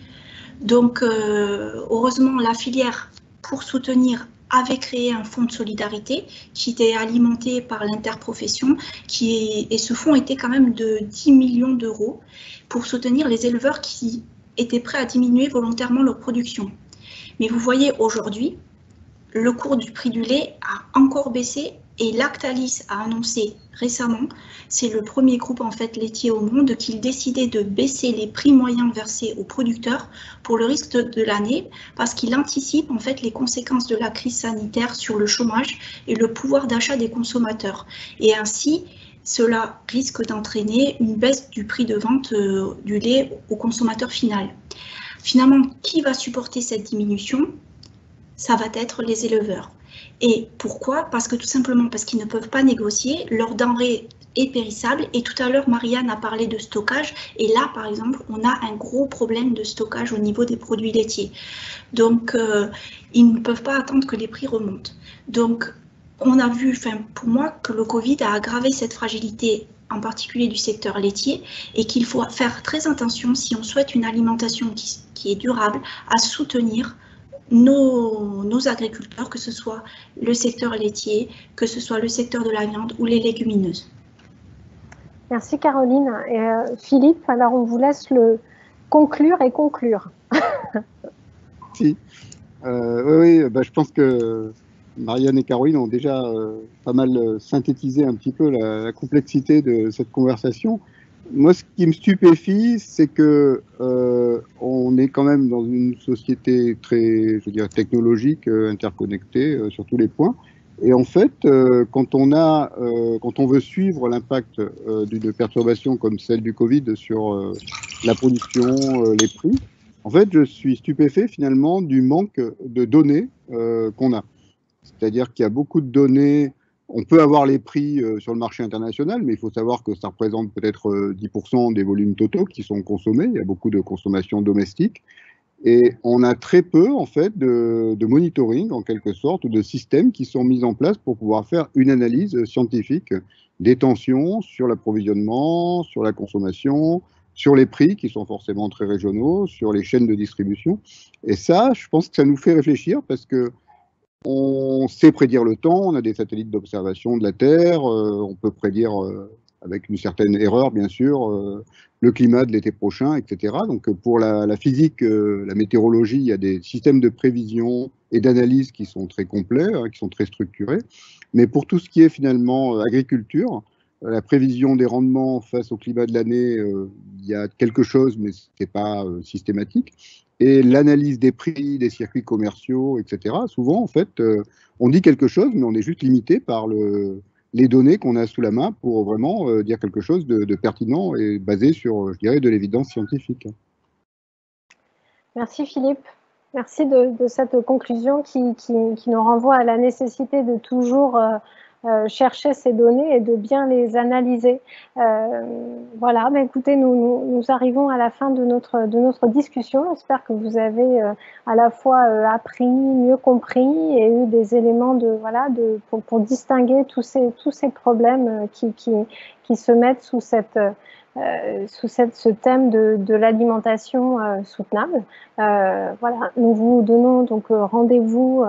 Donc, heureusement, la filière, pour soutenir, avait créé un fonds de solidarité qui était alimenté par l'interprofession et ce fonds était quand même de 10 millions d'euros pour soutenir les éleveurs qui étaient prêts à diminuer volontairement leur production. Mais vous voyez aujourd'hui, le cours du prix du lait a encore baissé et Lactalis a annoncé récemment, c'est le premier groupe en fait laitier au monde, qu'il décidait de baisser les prix moyens versés aux producteurs pour le risque de l'année parce qu'il anticipe en fait les conséquences de la crise sanitaire sur le chômage et le pouvoir d'achat des consommateurs. Et ainsi, cela risque d'entraîner une baisse du prix de vente du lait au consommateur final. Finalement, qui va supporter cette diminution ? Ça va être les éleveurs. Et pourquoi? Parce que tout simplement parce qu'ils ne peuvent pas négocier, leur denrée est périssable. Et tout à l'heure, Marianne a parlé de stockage. Et là, par exemple, on a un gros problème de stockage au niveau des produits laitiers. Donc, ils ne peuvent pas attendre que les prix remontent. Donc, on a vu, pour moi, que le Covid a aggravé cette fragilité, en particulier du secteur laitier, et qu'il faut faire très attention, si on souhaite une alimentation qui est durable, à soutenir nos agriculteurs, que ce soit le secteur laitier, que ce soit le secteur de la viande ou les légumineuses. Merci Caroline. Et Philippe, alors on vous laisse le conclure et conclure. Si. Oui, je pense que Marianne et Caroline ont déjà pas mal synthétisé un petit peu la complexité de cette conversation. Moi, ce qui me stupéfie, c'est que on est quand même dans une société très, je veux dire, technologique, interconnectée sur tous les points. Et en fait, quand on veut suivre l'impact d'une perturbation comme celle du Covid sur la production, les prix, en fait, je suis stupéfait finalement du manque de données qu'on a. C'est-à-dire qu'il y a beaucoup de données. On peut avoir les prix sur le marché international, mais il faut savoir que ça représente peut-être 10% des volumes totaux qui sont consommés. Il y a beaucoup de consommation domestique. Et on a très peu, en fait, de monitoring, en quelque sorte, ou de systèmes qui sont mis en place pour pouvoir faire une analyse scientifique des tensions sur l'approvisionnement, sur la consommation, sur les prix, qui sont forcément très régionaux, sur les chaînes de distribution. Et ça, je pense que ça nous fait réfléchir, parce que on sait prédire le temps, on a des satellites d'observation de la Terre, on peut prédire, avec une certaine erreur bien sûr, le climat de l'été prochain, etc. Donc pour la physique, la météorologie, il y a des systèmes de prévision et d'analyse qui sont très complets, qui sont très structurés. Mais pour tout ce qui est finalement agriculture, la prévision des rendements face au climat de l'année, il y a quelque chose, mais ce n'est pas systématique. Et l'analyse des prix, des circuits commerciaux, etc. Souvent, en fait, on dit quelque chose, mais on est juste limité par les données qu'on a sous la main pour vraiment dire quelque chose de pertinent et basé sur, je dirais, de l'évidence scientifique. Merci Philippe. Merci de cette conclusion qui nous renvoie à la nécessité de toujours chercher ces données et de bien les analyser. Voilà, mais écoutez, nous arrivons à la fin de notre discussion. J'espère que vous avez à la fois appris, mieux compris et eu des éléments pour distinguer tous ces problèmes qui se mettent sous ce thème de l'alimentation soutenable. Voilà, nous vous donnons donc rendez-vous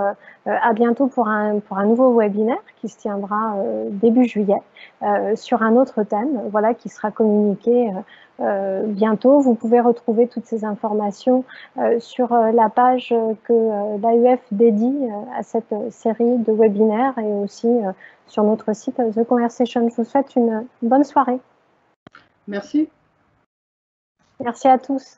à bientôt pour un nouveau webinaire qui se tiendra début juillet sur un autre thème, voilà, qui sera communiqué bientôt. Vous pouvez retrouver toutes ces informations sur la page que l'AUF dédie à cette série de webinaires et aussi sur notre site The Conversation. Je vous souhaite une bonne soirée. Merci. Merci à tous.